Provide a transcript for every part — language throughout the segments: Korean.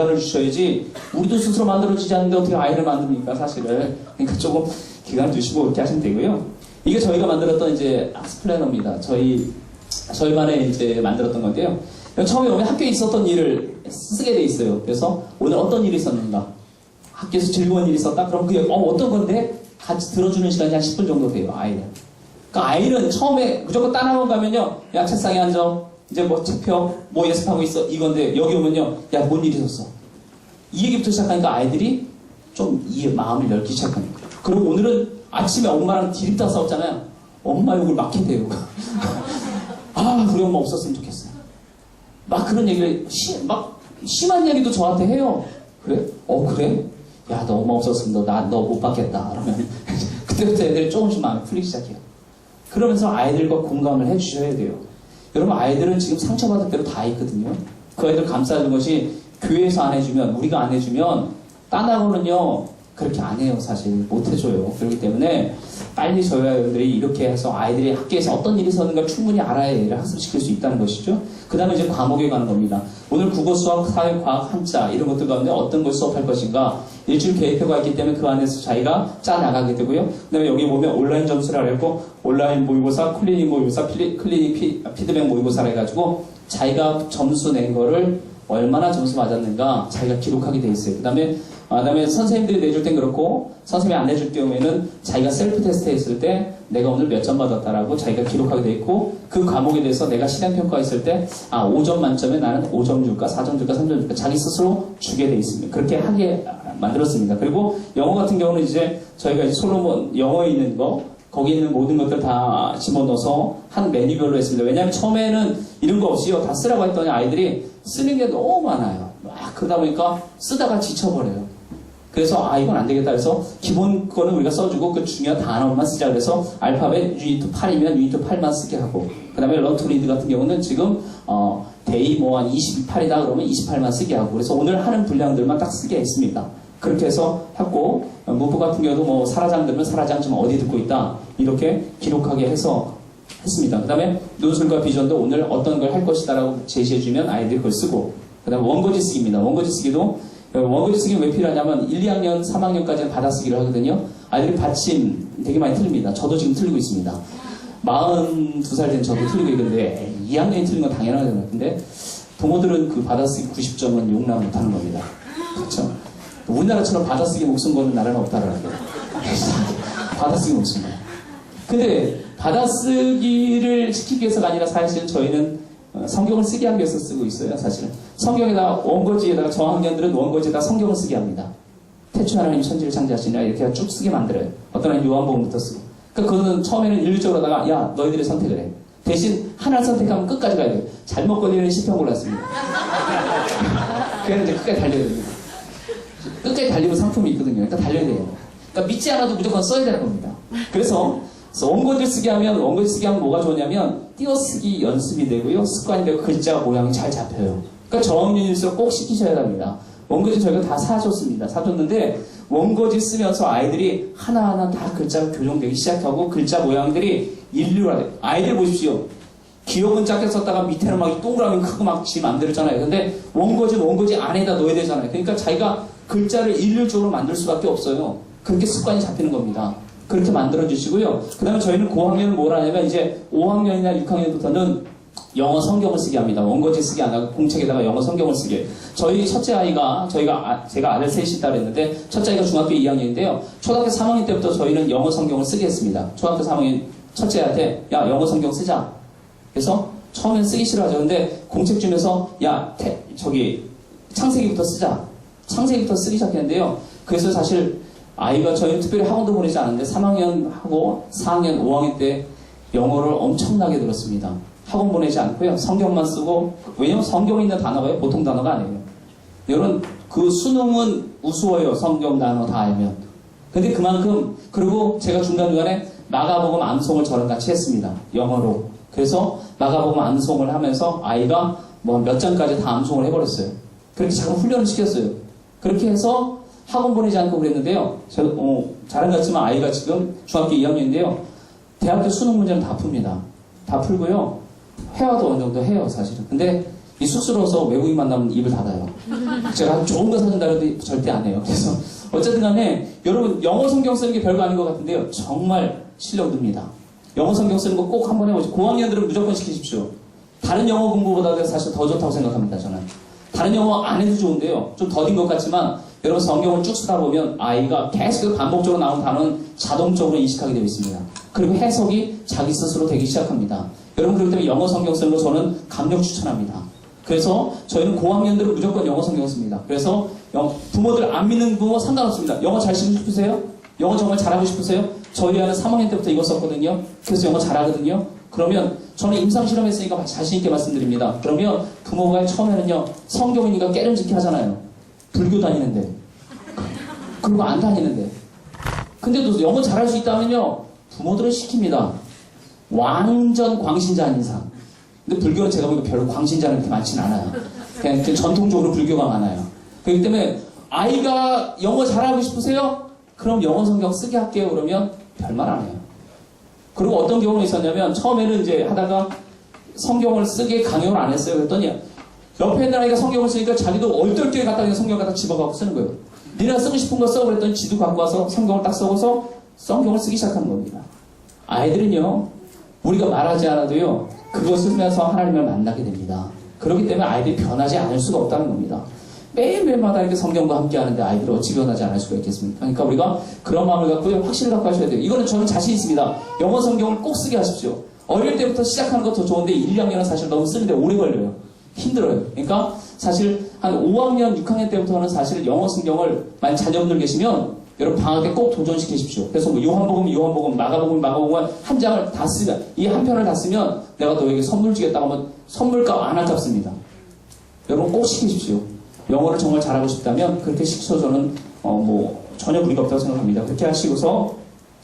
기간을 주셔야지 우리도 스스로 만들어지지 않는데 어떻게 아이를 만듭니까 사실은. 그러니까 조금 기간을 두시고 이렇게 하시면 되고요. 이게 저희가 만들었던 이제 학습 플래너입니다. 저희만의 이제 만들었던 건데요. 처음에 오면 학교에 있었던 일을 쓰게 돼 있어요. 그래서 오늘 어떤 일이 있었는가, 학교에서 즐거운 일이 있었다? 그럼 그게 어떤 건데 같이 들어주는 시간이 한 10분 정도 돼요. 아이는. 그러니까 아이는 처음에 무조건 딴 학원 가면요, 야 책상에 앉아, 이제 뭐 책 펴, 뭐 연습하고 있어, 이건데 여기 오면요, 야 뭔 일이 있었어, 이 얘기부터 시작하니까 아이들이 좀 이 마음을 열기 시작합니다. 그리고 오늘은 아침에 엄마랑 디립다 싸웠잖아요. 엄마 욕을 막 해대요. 아, 우리 엄마 없었으면 좋겠어요. 막 그런 얘기를 막 심한 얘기도 저한테 해요. 그래? 그래? 야, 너 엄마 없었으면 너 못 받겠다. 그러면 그때부터 애들이 조금씩 마음이 풀리기 시작해요. 그러면서 아이들과 공감을 해주셔야 돼요. 여러분, 아이들은 지금 상처받을 대로 다 있거든요. 그 아이들 감싸주는 것이 교회에서 안 해주면, 우리가 안 해주면 딴 학원은요 그렇게 안 해요. 사실 못 해줘요. 그렇기 때문에 빨리 저희 아이들이 이렇게 해서 아이들이 학교에서 어떤 일이 있었는가 충분히 알아야 애를 학습시킬 수 있다는 것이죠. 그 다음에 이제 과목에 가는 겁니다. 오늘 국어, 수학, 사회, 과학, 한자 이런 것들 가운데 어떤 걸 수업할 것인가 일주일 계획표가 있기 때문에 그 안에서 자기가 짜나가게 되고요. 그 다음에 여기 보면 온라인 점수를 하고 온라인 모의고사, 클리닉 모의고사, 클리닉 피드백 모의고사를 해가지고 자기가 점수 낸 거를 얼마나 점수 맞았는가 자기가 기록하게 돼 있어요. 그 다음에 선생님들이 내줄 땐 그렇고 선생님이 안 내줄 경우에는 자기가 셀프 테스트 했을 때 내가 오늘 몇 점 받았다라고 자기가 기록하게 돼 있고, 그 과목에 대해서 내가 실행평가 했을 때 5점 만점에 나는 5점 줄까 4점 줄까 3점 줄까 자기 스스로 주게 돼 있습니다. 그렇게 하게 만들었습니다. 그리고 영어 같은 경우는 이제 저희가 이제 솔로몬 영어에 있는 거 거기 있는 모든 것들 다 집어넣어서 한 메뉴별로 했습니다. 왜냐하면 처음에는 이런 거 없이요 다 쓰라고 했더니 아이들이 쓰는 게 너무 많아요. 막 그러다 보니까 쓰다가 지쳐버려요. 그래서 이건 안 되겠다 해서 기본 거는 우리가 써주고 그 중요한 단어만 쓰자 그래서 알파벳 유니트 8이면 유니트 8만 쓰게 하고, 그 다음에 런투리드 같은 경우는 지금 데이 뭐 한 28이다 그러면 28만 쓰게 하고, 그래서 오늘 하는 분량들만 딱 쓰게 했습니다. 그렇게 해서 했고, 문법 같은 경우도 뭐 사라장 들면 사라장 지금 어디 듣고 있다 이렇게 기록하게 해서 했습니다. 그 다음에 논술과 비전도 오늘 어떤 걸 할 것이다라고 제시해주면 아이들이 그걸 쓰고, 그 다음에 원고지 쓰기입니다. 원고지 쓰기도 원고지 쓰기는 왜 필요하냐면 1, 2학년, 3학년까지는 받아쓰기를 하거든요. 아이들이 받침 되게 많이 틀립니다. 저도 지금 틀리고 있습니다. 42살 된 저도 틀리고 있는데 2학년이 틀린 건 당연한 것 같은데 동호들은 그 받아쓰기 90점은 용납 못하는 겁니다. 그렇죠? 우리나라처럼 받아쓰기 목숨 거는 나라는 없다라는 거예요. 받아쓰기 목숨 거예요. 근데 받아쓰기를 시키기 위해서가 아니라 사실 저희는 성경을 쓰게 하기 위해서 쓰고 있어요. 사실은 성경에다가 원고지에다가 저학년들은 원고지에다가 성경을 쓰게 합니다. 태초 하나님 천지를 창조하시니라 이렇게 쭉 쓰게 만들어요. 어떤 애는 요한복음부터 쓰고. 그러니까 그거는 처음에는 일률적으로 하다가 야 너희들이 선택을 해. 대신 하나를 선택하면 끝까지 가야 돼요. 잘못 걸리는 시편 골랐습니다. 그래서 이제 끝까지 달려야 됩니다. 끝까지 달리면 상품이 있거든요. 그러니까 달려야 돼요. 그러니까 믿지 않아도 무조건 써야 되는 겁니다. 그래서 원고지 쓰게 하면 뭐가 좋냐면 띄어쓰기 연습이 되고요. 습관이 되고 글자 모양이 잘 잡혀요. 그러니까 저학년일수록 꼭 시키셔야 합니다. 원고지 저희가 다 사줬습니다. 사줬는데 원고지 쓰면서 아이들이 하나하나 다 글자가 교정되기 시작하고 글자 모양들이 일률화돼요. 아이들 보십시오. 기억은 작게 썼다가 밑에는 막 동그라미 크고 막 지 맘대로잖아요. 근데 원고지는 원고지 안에다 넣어야 되잖아요. 그러니까 자기가 글자를 일률적으로 만들 수밖에 없어요. 그렇게 습관이 잡히는 겁니다. 그렇게 만들어 주시고요. 그 다음에 저희는 고학년은 뭘 하냐면 이제 5학년이나 6학년부터는 영어 성경을 쓰게 합니다. 원고지 쓰기 안 하고 공책에다가 영어 성경을 쓰게. 저희 첫째 아이가 제가 아들 셋이 있다고 했는데 첫째 아이가 중학교 2학년인데요. 초등학교 3학년 때부터 저희는 영어 성경을 쓰게 했습니다. 초등학교 3학년 첫째한테 야 영어 성경 쓰자. 그래서 처음엔 쓰기 싫어하죠. 근데 공책 주면서 야 창세기부터 쓰자. 창세기부터 쓰기 시작했는데요. 그래서 사실 아이가 저희는 특별히 학원도 보내지 않았는데 3학년하고 4학년, 5학년 때 영어를 엄청나게 들었습니다. 학원 보내지 않고요. 성경만 쓰고, 왜냐면 성경에 있는 단어가 보통 단어가 아니에요. 여러분, 그 수능은 우스워요. 성경 단어 다 알면. 근데 그만큼, 그리고 제가 중간중간에 마가복음 암송을 저랑 같이 했습니다. 영어로. 그래서 마가복음 암송을 하면서 아이가 뭐 몇 장까지 다 암송을 해버렸어요. 그렇게 잠깐 훈련을 시켰어요. 그렇게 해서 학원 보내지 않고 그랬는데요. 자랑 같지만 아이가 지금 중학교 2학년인데요. 대학교 수능 문제는 다 풉니다. 다 풀고요. 회화도 어느 정도 해요, 사실은. 근데 이 쑥스러워서 외국인 만나면 입을 닫아요. 제가 좋은 거 사준다 해도 절대 안 해요. 그래서 어쨌든 간에 여러분 영어 성경 쓰는 게 별거 아닌 것 같은데요. 정말 실력듭니다. 영어 성경 쓰는 거 꼭 한번 해보죠. 고학년들은 무조건 시키십시오. 다른 영어 공부보다 사실 더 좋다고 생각합니다. 저는. 다른 영어 안 해도 좋은데요. 좀 더딘 것 같지만 여러분 성경을 쭉 쓰다 보면 아이가 계속 반복적으로 나오는 단어는 자동적으로 인식하게 되어 있습니다. 그리고 해석이 자기 스스로 되기 시작합니다. 여러분 그렇기 때문에 영어 성경 쓰는 거 저는 강력 추천합니다. 그래서 저희는 고학년들은 무조건 영어 성경 씁니다. 그래서 부모들 안 믿는 부모 상관없습니다. 영어 잘 쓰고 싶으세요? 영어 정말 잘하고 싶으세요? 저희 아는 3학년 때부터 이거 썼거든요. 그래서 영어 잘하거든요. 그러면 저는 임상실험 했으니까 자신있게 말씀드립니다. 그러면 부모가 처음에는요, 성경이니까 깨름직히 하잖아요. 불교 다니는데. 그리고 안 다니는데. 근데도 영어 잘할 수 있다면요, 부모들은 시킵니다. 완전 광신자 아닌 이상. 근데 불교는 제가 보기에 별로 광신자는 그렇게 많지는 않아요. 그냥 전통적으로 불교가 많아요. 그렇기 때문에 아이가 영어 잘하고 싶으세요? 그럼 영어 성경 쓰게 할게요. 그러면 별말 안 해요. 그리고 어떤 경우가 있었냐면 처음에는 이제 하다가 성경을 쓰게 강요를 안 했어요. 그랬더니 옆에 있는 아이가 성경을 쓰니까 자기도 얼떨결에 갖다 그냥 성경을 갖다 집어갖고 쓰는 거예요. 니네가 쓰고 싶은 거 써. 그랬더니 지도 갖고 와서 성경을 딱 써서 성경을 쓰기 시작하는 겁니다. 아이들은요, 우리가 말하지 않아도요, 그거 쓰면서 하나님을 만나게 됩니다. 그렇기 때문에 아이들이 변하지 않을 수가 없다는 겁니다. 매일매일마다 이렇게 성경과 함께 하는데 아이들이 어찌 변하지 않을 수가 있겠습니까? 그러니까 우리가 그런 마음을 갖고 확신을 갖고 하셔야 돼요. 이거는 저는 자신 있습니다. 영어 성경을 꼭 쓰게 하십시오. 어릴 때부터 시작하는 것도 좋은데 1, 2학년은 사실 너무 쓰는데 오래 걸려요. 힘들어요. 그러니까 사실 한 5학년, 6학년 때부터는 사실 영어 성경을 만약 자녀분들 계시면 여러분 방학에 꼭 도전시키십시오. 그래서 뭐 요한복음, 마가복음 한 장을 다 쓰면, 이 한 편을 다 쓰면 내가 너에게 선물 주겠다고 하면 선물값 안 아깝습니다. 여러분 꼭 시키십시오. 영어를 정말 잘하고 싶다면 그렇게 시켜서 저는 전혀 무리가 없다고 생각합니다. 그렇게 하시고서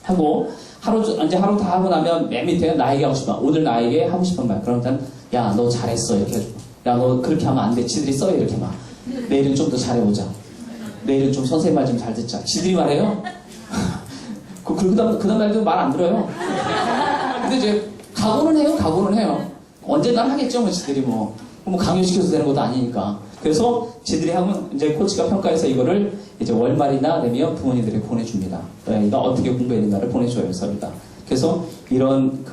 하고 하루 다 하고 나면 맨 밑에 나에게 하고 싶어. 오늘 나에게 하고 싶은 말. 그러면 야, 너 잘했어. 이렇게 해주고. 야, 너 그렇게 하면 안 돼. 지들이 써. 이렇게 막. 내일은 좀 더 잘해보자. 내일은 좀 선생님 말 좀 잘 듣자. 지들이 말해요. 그 다음 날도 말 안 들어요. 근데 이제 각오는 해요. 언젠간 하겠죠. 뭐 지들이 뭐 강요시켜서 되는 것도 아니니까. 그래서 지들이 하면 이제 코치가 평가해서 이거를 이제 월말이나 되면 부모님들에게 보내줍니다. 이거 어떻게 공부했는가를 보내줘요, 서류가. 그래서 이런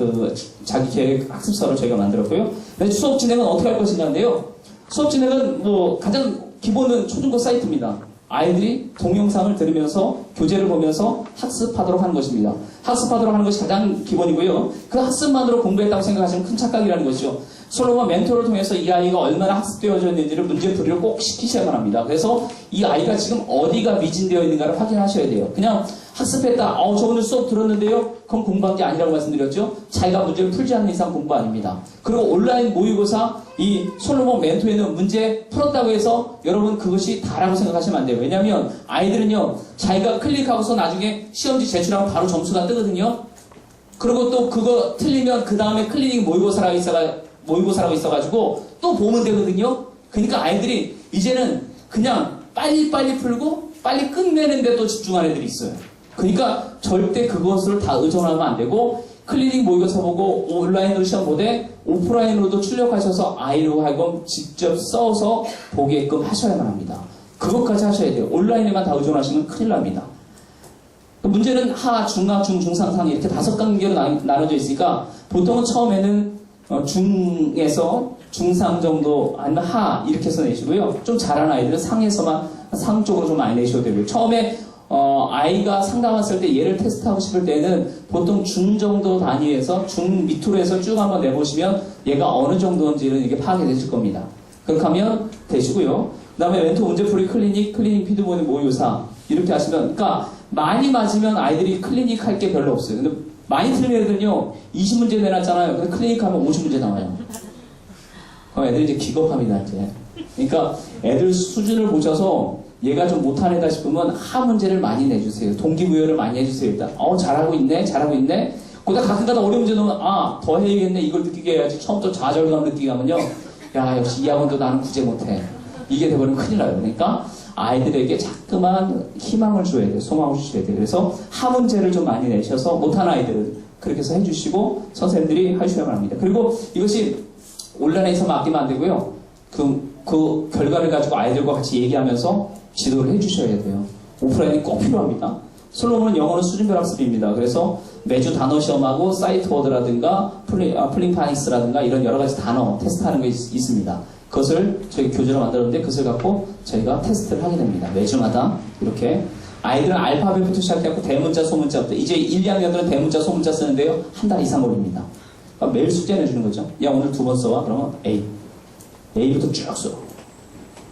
자기 계획 학습서를 저희가 만들었고요. 수업 진행은 어떻게 할 것이냐인데요. 수업 진행은 가장 기본은 초중고 사이트입니다. 아이들이 동영상을 들으면서 교재를 보면서 학습하도록 하는 것입니다. 학습하도록 하는 것이 가장 기본이고요. 그 학습만으로 공부했다고 생각하시면 큰 착각이라는 것이죠. 솔로몬 멘토를 통해서 이 아이가 얼마나 학습되어져 있는지를 문제풀이를 꼭 시키셔야만 합니다. 그래서 이 아이가 지금 어디가 미진되어 있는가를 확인하셔야 돼요. 그냥 학습했다. 저 오늘 수업 들었는데요. 그럼 공부한 게 아니라고 말씀드렸죠. 자기가 문제를 풀지 않는 이상 공부 아닙니다. 그리고 온라인 모의고사 이 솔로몬 멘토에는 문제 풀었다고 해서 여러분 그것이 다라고 생각하시면 안 돼요. 왜냐하면 아이들은요, 자기가 클릭하고서 나중에 시험지 제출하면 바로 점수가 뜨거든요. 그리고 또 그거 틀리면 그 다음에 클리닉 모의고사라고 있어가지고 또 보면 되거든요. 그러니까 아이들이 이제는 그냥 빨리빨리 풀고 빨리 끝내는 데 또 집중하는 애들이 있어요. 그러니까 절대 그것을 다 의존하면 안 되고 클리닉 모의고사 보고 온라인으로 시험 보되 오프라인으로도 출력하셔서 아이로 하여금 직접 써서 보게끔 하셔야만 합니다. 그것까지 하셔야 돼요. 온라인에만 다 의존하시면 큰일 납니다. 문제는 하, 중하, 중, 중상, 상 이렇게 5단계로 나눠져 있으니까 보통은 처음에는 중에서 중상 정도 아니면 하 이렇게 해서 내시고요. 좀 잘하는 아이들은 상 쪽으로 좀 많이 내셔도 되고요. 처음에 아이가 상담 왔을 때 얘를 테스트하고 싶을 때는 보통 중 정도 단위에서 중 밑으로 해서 쭉 한번 내보시면 얘가 어느 정도인지는 이게 파악이 되실 겁니다. 그렇게 하면 되시고요. 그 다음에 멘토 문제풀이 클리닉 피드모니 모의고사 이렇게 하시면, 그러니까 많이 맞으면 아이들이 클리닉 할 게 별로 없어요. 근데 많이 틀린 애들은요 20문제 내놨잖아요. 근데 클리닉 하면 50문제 나와요. 그럼 애들이 이제 기겁합니다. 이제. 그러니까 애들 수준을 보셔서 얘가 좀 못하는 애다 싶으면 하 문제를 많이 내주세요. 동기부여를 많이 해주세요. 일단 잘하고 있네. 그러다 가끔가다 어려운 문제 넣으면 더 해야겠네. 이걸 느끼게 해야지. 처음부터 좌절감 느끼게 하면요, 야 역시 이 학원도 나는 구제 못해. 이게 돼버리면 큰일 나요. 그러니까 아이들에게 자꾸만 희망을 줘야 돼요. 소망을 주셔야 돼요. 그래서 하 문제를 좀 많이 내셔서 못하는 아이들은 그렇게 해서 해주시고 선생님들이 하셔야만 합니다. 그리고 이것이 온라인에서 맡기면 안 되고요. 그 결과를 가지고 아이들과 같이 얘기하면서 지도를 해주셔야 돼요. 오프라인이 꼭 필요합니다. 솔로몬은 영어는 수준별 학습입니다. 그래서 매주 단어 시험하고 사이트 워드라든가 플링파닉스라든가 이런 여러 가지 단어 테스트하는 게 있습니다. 그것을 저희 교재로 만들었는데 그것을 갖고 저희가 테스트를 하게 됩니다. 매주마다 이렇게 아이들은 알파벳부터 시작해갖고 대문자, 소문자부터 이제 1, 2학년들은 대문자, 소문자 쓰는데요. 한 달 이상 걸립니다. 그러니까 매일 숙제 내주는 거죠. 야 오늘 2번 써와. 그러면 A부터 쭉 써.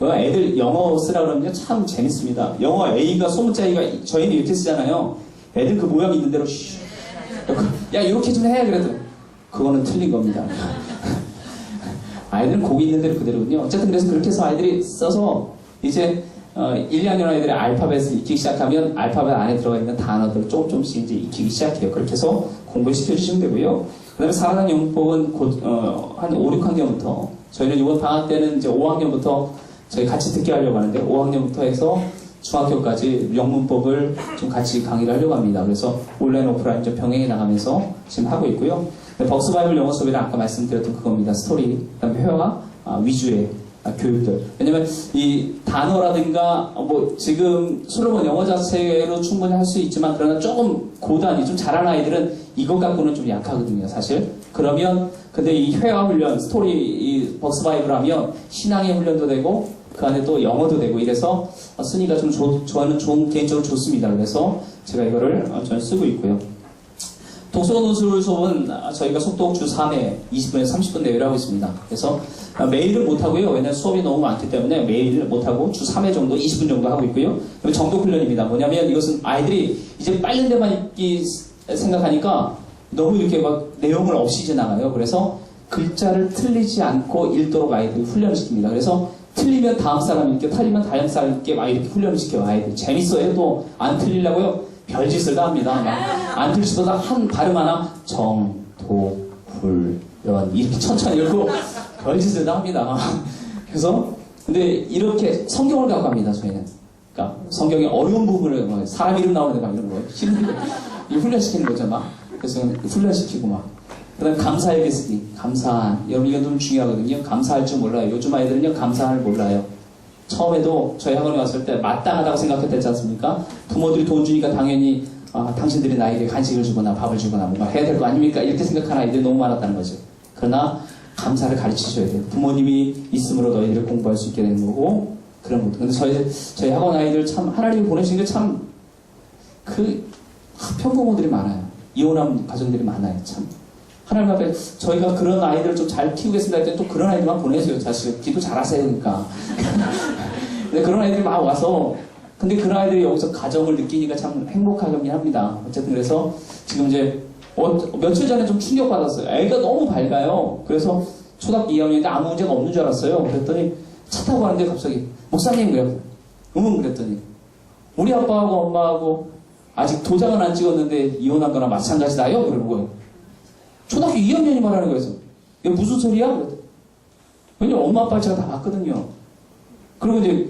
애들 영어 쓰라 그러면 참 재밌습니다. 영어 A가 소문자 A가 저희는 이렇게 쓰잖아요. 애들 그 모양 있는 대로 야 이렇게 좀 해. 그래도 그거는 틀린 겁니다. 아이들은 거기 있는 대로 그대로군요. 어쨌든 그래서 그렇게 해서 아이들이 써서 이제 1, 2학년 아이들이 알파벳을 익히기 시작하면 알파벳 안에 들어가 있는 단어들 조금씩 이제 익히기 시작해요. 그렇게 해서 공부를 시켜주시면 되고요. 그 다음에 살아난 영법은 한 5, 6학년부터 저희는 이번 방학 때는 이제 5학년부터 저희 같이 듣게 하려고 하는데 5학년부터 해서 중학교까지 영문법을 좀 같이 강의를 하려고 합니다. 그래서 온라인, 오프라인 좀 병행해 나가면서 지금 하고 있고요. 벅스 바이블 영어 수업이랑 아까 말씀드렸던 그겁니다. 스토리, 그다음에 회화 위주의 교육들. 왜냐면 이 단어라든가 뭐 지금 솔로몬 영어 자체로 충분히 할 수 있지만 그러나 조금 고단위 좀 잘하는 아이들은 이것 갖고는 좀 약하거든요, 사실. 그러면 근데 이 회화 훈련, 스토리, 이 벅스 바이블 하면 신앙의 훈련도 되고 그 안에 또 영어도 되고 이래서 순위가 좀 저는 개인적으로 좋습니다. 그래서 제가 이거를 저는 쓰고 있고요. 독서 노출 수업은 저희가 속독 주 3회 20분에서 30분 내외로 하고 있습니다. 그래서 매일은 못하고요. 왜냐하면 수업이 너무 많기 때문에 매일 못하고 주 3회 정도 20분 정도 하고 있고요. 정독 훈련입니다. 뭐냐면 이것은 아이들이 이제 빨른 데만 읽기 생각하니까 너무 이렇게 막 내용을 없이 지나가요. 그래서 글자를 틀리지 않고 읽도록 아이들이 훈련을 시킵니다. 그래서 틀리면 다음 사람 읽게, 틀리면 다음 사람 읽게 막 이렇게 훈련을 시켜요. 아이들 재밌어요. 또 안 틀리려고요. 별짓을 다 합니다. 안 틀릴 수도 한 발음 하나 정독훈련 이렇게 천천히 읽고 별짓을 다 합니다. 그래서 근데 이렇게 성경을 갖고 합니다. 저희는. 그러니까 성경의 어려운 부분을 사람 이름 나오는 데가 이런 거예요. 훈련시키는 거죠. 막. 그래서 훈련시키고 막. 그 다음에 감사의 글쓰기. 감사한. 여러분 이건 좀 중요하거든요. 감사할 줄 몰라요. 요즘 아이들은요. 감사할 몰라요. 처음에도 저희 학원에 왔을 때 마땅하다고 생각했지 않습니까? 부모들이 돈 주니까 당연히 당신들이 나에게 간식을 주거나 밥을 주거나 뭔가 해야 될 거 아닙니까? 이렇게 생각하는 아이들이 너무 많았다는 거죠. 그러나 감사를 가르치셔야 돼요. 부모님이 있음으로 너희들을 공부할 수 있게 되는 거고 그런 것도. 근데 저희 학원 아이들 참 하나님이 보내신 게 참 편부모들이 많아요. 이혼한 가정들이 많아요. 참. 하나님 앞에 저희가 그런 아이들을 좀 잘 키우겠습니다 할 때 또 그런 아이들만 보내세요. 사실 기도 잘하세요. 그러니까. 근데 그런 아이들이 막 와서 근데 그런 아이들이 여기서 가정을 느끼니까 참 행복하긴 합니다. 어쨌든 그래서 지금 이제 며칠 전에 좀 충격받았어요. 애가 너무 밝아요. 그래서 초등학교 2학년인데 아무 문제가 없는 줄 알았어요. 그랬더니 차 타고 가는데 갑자기 목사님 그래요. 그랬더니 우리 아빠하고 엄마하고 아직 도장은 안 찍었는데 이혼한 거나 마찬가지다요. 그러는 거예요. 초등학교 2학년이 말하는 거였어. 이게 무슨 소리야? 그랬더니 왜냐면 엄마 아빠를 제가 다 봤거든요. 그리고 이제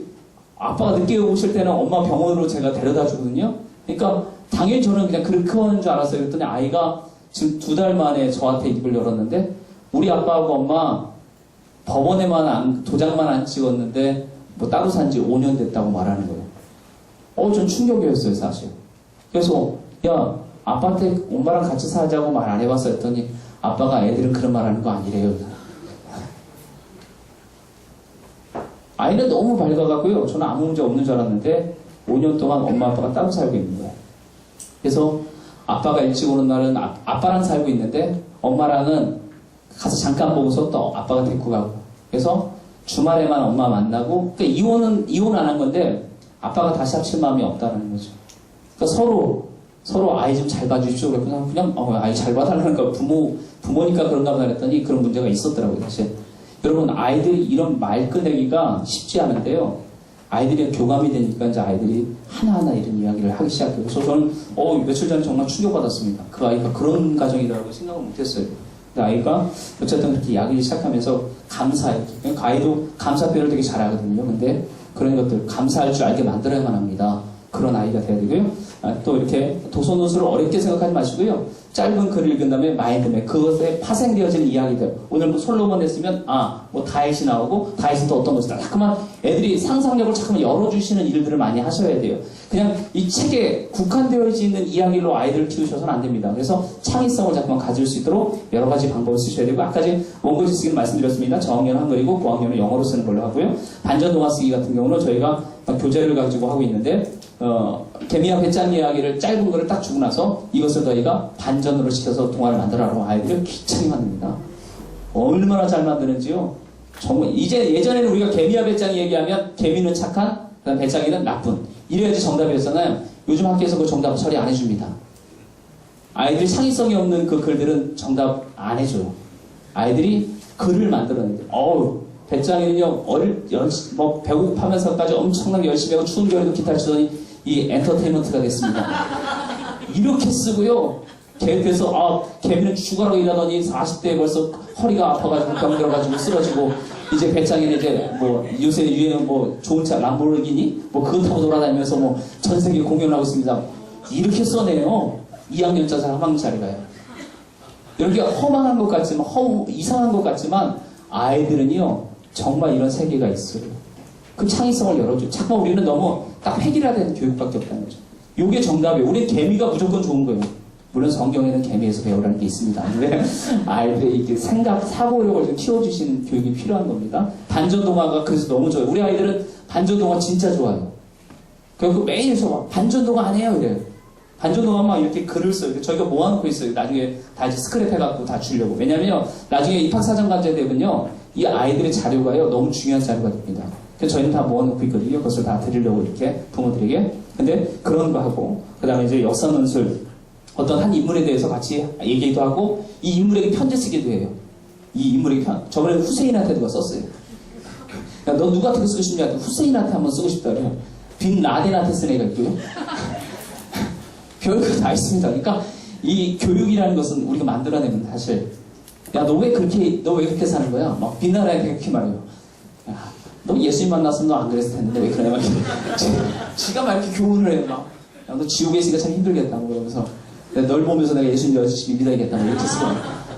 아빠가 늦게 오실 때는 엄마 병원으로 제가 데려다 주거든요. 그러니까 당연히 저는 그냥 그렇게 하는 줄 알았어요. 그랬더니 아이가 지금 2달 만에 저한테 입을 열었는데 우리 아빠하고 엄마 법원에만 도장만 안 찍었는데 뭐 따로 산 지 5년 됐다고 말하는 거예요. 전 충격이었어요, 사실. 그래서 야 아빠한테 엄마랑 같이 살자고 말 안 해봤어 했더니 아빠가 애들은 그런 말 하는 거 아니래요. 아이는 너무 밝아가고요. 저는 아무 문제 없는 줄 알았는데 5년 동안 엄마 아빠가 따로 살고 있는 거예요. 그래서 아빠가 일찍 오는 날은 아빠랑 살고 있는데 엄마랑은 가서 잠깐 보고서 또 아빠가 데리고 가고 그래서 주말에만 엄마 만나고 그러니까 이혼은 안 한 건데 아빠가 다시 합칠 마음이 없다는 거죠. 그러니까 서로 아이 좀 잘 봐주십시오. 그냥 아이 잘 봐달라는 거 부모니까 그런가 보다 그랬더니 그런 문제가 있었더라고요. 사실. 여러분 아이들이 이런 말 꺼내기가 쉽지 않은데요. 아이들이 교감이 되니까 이제 아이들이 하나하나 이런 이야기를 하기 시작해요. 그래서 저는 며칠 전에 정말 충격받았습니다. 그 아이가 그런 가정이라고 생각을 못했어요. 근데 아이가 어쨌든 그렇게 이야기를 시작하면서 감사해. 그러니까 아이도 감사 표현을 되게 잘하거든요. 근데 그런 것들 감사할 줄 알게 만들어야만 합니다. 그런 아이가 돼야 되고요. 또 이렇게 도서노트를 어렵게 생각하지 마시고요. 짧은 글을 읽은 다음에 마인드맵, 그것에 파생되어진 이야기들. 오늘 뭐 솔로몬 했으면, 뭐 다윗이 나오고, 다윗은 또 어떤 것이다. 자꾸만 애들이 상상력을 자꾸만 열어주시는 일들을 많이 하셔야 돼요. 그냥 이 책에 국한되어 있는 이야기로 아이들을 키우셔서는 안 됩니다. 그래서 창의성을 자꾸만 가질 수 있도록 여러 가지 방법을 쓰셔야 되고, 아까 제 원고지 쓰기는 말씀드렸습니다. 저학년은 한글이고, 고학년은 영어로 쓰는 걸로 하고요. 반전 동화 쓰기 같은 경우는 저희가 교재를 가지고 하고 있는데, 개미와 배짱 이야기를 짧은 거를 딱 주고 나서 이것을 너희가 반전으로 시켜서 동화를 만들어라고 아이들을 기차게 만듭니다. 얼마나 잘 만드는지요. 정말 이제 예전에는 우리가 개미와 배짱 얘기하면 개미는 착한, 그다음 배짱이는 나쁜. 이래야지 정답이었잖아요. 요즘 학교에서 그 정답 처리 안 해줍니다. 아이들이 창의성이 없는 그 글들은 정답 안 해줘요. 아이들이 글을 만들어내요. 배짱이는요, 배고파면서까지 엄청나게 열심히 하고 추운 겨울에도 기타를 치더니 이 엔터테인먼트가 됐습니다. 이렇게 쓰고요. 그래서 개미는 죽어라고 일하더니 40대에 벌써 허리가 아파가지고 병 들어가지고 쓰러지고, 이제 배짱이는 이제 요새 유행 좋은 차 람보르기니 그거 타고 돌아다니면서 전 세계 공연을 하고 있습니다. 이렇게 써내요. 2학년짜리 3학년짜리가요. 이렇게 허망한 것 같지만 이상한 것 같지만 아이들은요 정말 이런 세계가 있어요. 그 창의성을 열어줘. 자꾸 우리는 너무 딱 획일화된 교육밖에 없다는 거죠. 이게 정답이에요. 우리 개미가 무조건 좋은 거예요. 물론 성경에는 개미에서 배우라는 게 있습니다. 근데 아이들의 이렇게 사고력을 좀 키워주시는 교육이 필요한 겁니다. 반전동화가 그래서 너무 좋아요. 우리 아이들은 반전동화 진짜 좋아요. 그리고 매일 반전동화 안 해요, 이래요. 반전동화만 이렇게 글을 써요. 저희가 모아놓고 있어요. 나중에 다 이제 스크랩 해갖고 다 주려고. 왜냐면요, 나중에 입학사정관제 되면요, 이 아이들의 자료가요, 너무 중요한 자료가 됩니다. 그래서 저희는 다 모아놓고 있거든요. 그것을 다 드리려고 이렇게 부모들에게. 근데 그런 거 하고, 그 다음에 이제 역사논술, 어떤 한 인물에 대해서 같이 얘기도 하고, 이 인물에게 편지 쓰기도 해요. 이 인물에게 저번에 후세인한테 누가 썼어요. 야, 너 누구한테 쓰고 싶냐? 후세인한테 한번 쓰고 싶다 그래요. 빈 라덴한테 쓴 애가 있고요. 별거 다 있습니다. 그러니까 이 교육이라는 것은 우리가 만들어내는 사실. 야, 너 왜 그렇게 사는 거야? 빈 라덴한테 그렇게 말해요. 야, 너 예수님 만났으면 너 안 그랬을 텐데 왜 그래? 지가 막 이렇게 교훈을 해요. 야, 너 지옥에 있으니까 참 힘들겠다. 그러면서 널 보면서 내가 예수님 열심히 믿어야겠다. 이렇게 쓰고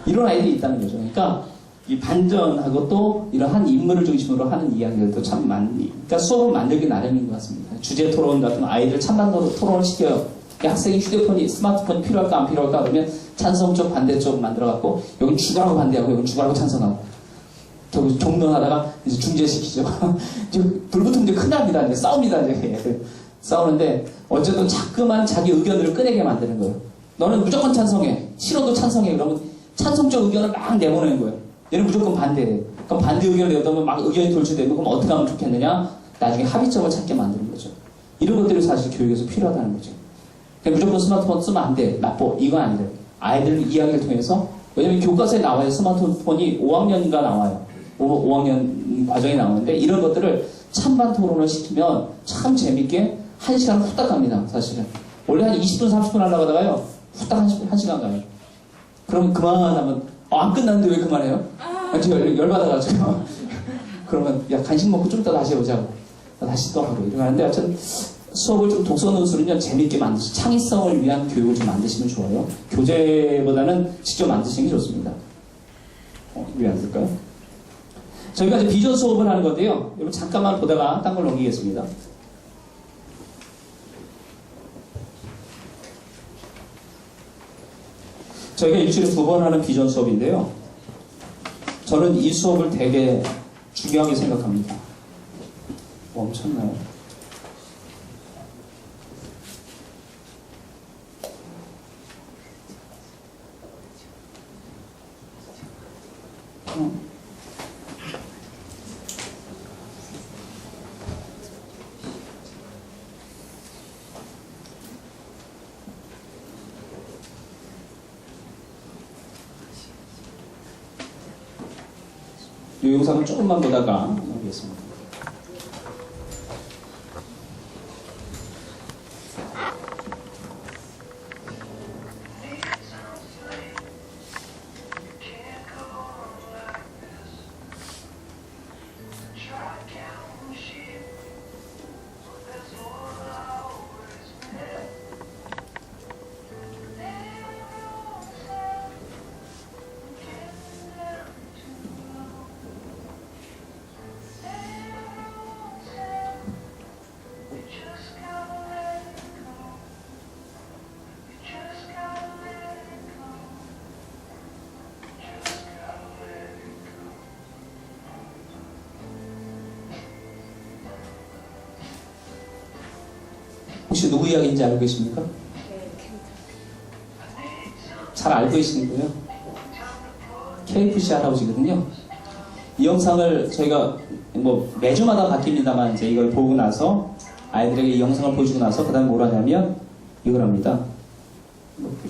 이런 아이들이 있다는 거죠. 그러니까 이 반전하고 또 이런 한 인물을 중심으로 하는 이야기들도 참 많이. 그러니까 수업을 만들기 나름인 것 같습니다. 주제 토론 같은 아이들 찬반 토론을 시켜요. 학생이 휴대폰이, 스마트폰이 필요할까 안 필요할까 그러면 찬성 쪽 반대 쪽 만들어갖고 여긴 죽으라고 반대하고 여긴 죽으라고 찬성하고 저기 종론하다가 이제 중재시키죠. 불 붙으면 이제 큰일 납니다. 이제 싸웁니다. 이제 싸우는데 어쨌든 자꾸만 자기 의견을 꺼내게 만드는 거예요. 너는 무조건 찬성해. 싫어도 찬성해. 그러면 찬성적 의견을 막 내보내는 거예요. 얘는 무조건 반대해. 그럼 반대 의견을 내보면 막 의견이 돌출되고 그럼 어떻게 하면 좋겠느냐? 나중에 합의점을 찾게 만드는 거죠. 이런 것들이 사실 교육에서 필요하다는 거죠. 무조건 스마트폰 쓰면 안 돼. 나빠. 이건 아니래요. 아이들 이야기를 통해서, 왜냐면 교과서에 나와요. 스마트폰이 5학년인가 나와요. 5학년 과정에 나오는데 이런 것들을 찬반 토론을 시키면 참 재밌게 1시간 후딱 갑니다. 사실은. 원래 한 20분 30분 하려고 하다가요. 후딱 1시간 가요. 그럼 그만하면 안 끝났는데 왜 그만해요? 열받아가지고 그러면 야 간식 먹고 좀 이따 다시 해보자고. 다시 또 하고 이러고 하는데 하여튼 수업을 좀 독서논술은요 재밌게 창의성을 위한 교육을 좀 만드시면 좋아요. 교재보다는 직접 만드시는 게 좋습니다. 왜 안 될까요? 저희가 이제 비전 수업을 하는 건데요. 여러분 잠깐만 보다가 딴 걸 넘기겠습니다. 저희가 일주일에 2번 하는 비전 수업인데요. 저는 이 수업을 되게 중요하게 생각합니다. 멈췄나요? 이 영상을 조금만 보다가 넘기겠습니다. 혹시 누구 이야기인지 알고 계십니까? 잘 알고 계시는군요. KFC 할아버지거든요. 이 영상을 저희가 뭐 매주마다 바뀝니다만 이제 이걸 보고 나서 아이들에게 이 영상을 보여주고 나서 그 다음에 뭘 하냐면 이걸 합니다.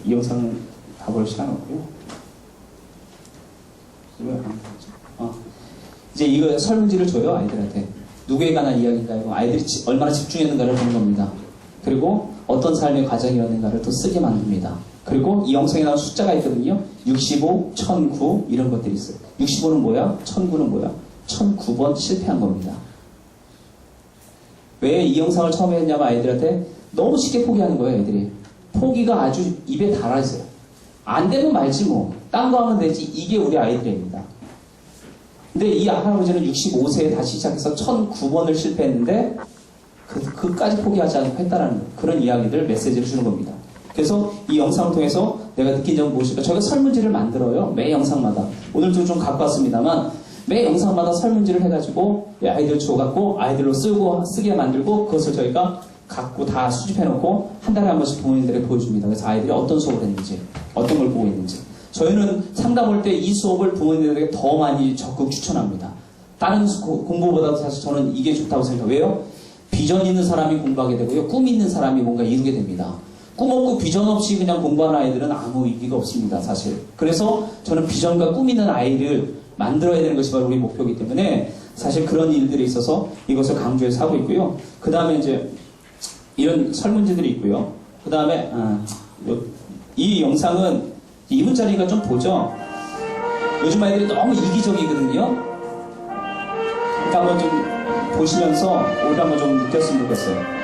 이 영상 다 볼 시간 없고요. 이제 이거 설문지를 줘요, 아이들한테. 누구에 관한 이야기인가요? 아이들이 얼마나 집중했는가를 보는 겁니다. 그리고 어떤 삶의 과정이었는가를 또 쓰게 만듭니다. 그리고 이 영상에 나온 숫자가 있거든요. 65, 1009 이런 것들이 있어요. 65는 뭐야? 1009는 뭐야? 1009번 실패한 겁니다. 왜 이 영상을 처음에 했냐면 아이들한테 너무 쉽게 포기하는 거예요, 애들이. 포기가 아주 입에 달아있어요. 안 되면 말지 뭐. 딴 거 하면 되지. 이게 우리 아이들입니다. 근데 이 할아버지는 65세에 다시 시작해서 1009번을 실패했는데 그까지 포기하지 않고 했다라는 그런 이야기들, 메시지를 주는 겁니다. 그래서 이 영상을 통해서 내가 느낀 점은 무엇일까? 저희가 설문지를 만들어요. 매 영상마다. 오늘도 좀 갖고 왔습니다만 매 영상마다 설문지를 해가지고 아이들 줘갖고 아이들로 쓰게 만들고 그것을 저희가 갖고 다 수집해놓고 한 달에 한 번씩 부모님들에게 보여줍니다. 그래서 아이들이 어떤 수업을 했는지, 어떤 걸 보고 있는지. 저희는 상담 올 때 이 수업을 부모님들에게 더 많이 적극 추천합니다. 다른 공부보다도 사실 저는 이게 좋다고 생각해요. 왜요? 비전 있는 사람이 공부하게 되고요. 꿈 있는 사람이 뭔가 이루게 됩니다. 꿈 없고 비전 없이 그냥 공부하는 아이들은 아무 의미가 없습니다, 사실. 그래서 저는 비전과 꿈 있는 아이를 만들어야 되는 것이 바로 우리 목표이기 때문에 사실 그런 일들이 있어서 이것을 강조해서 하고 있고요. 그 다음에 이제 이런 설문지들이 있고요. 그 다음에 이 영상은 2분짜리니까 좀 보죠. 요즘 아이들이 너무 이기적이거든요. 그러니까 한번 좀 보시면서 오늘 한번 좀 느꼈으면 좋겠어요.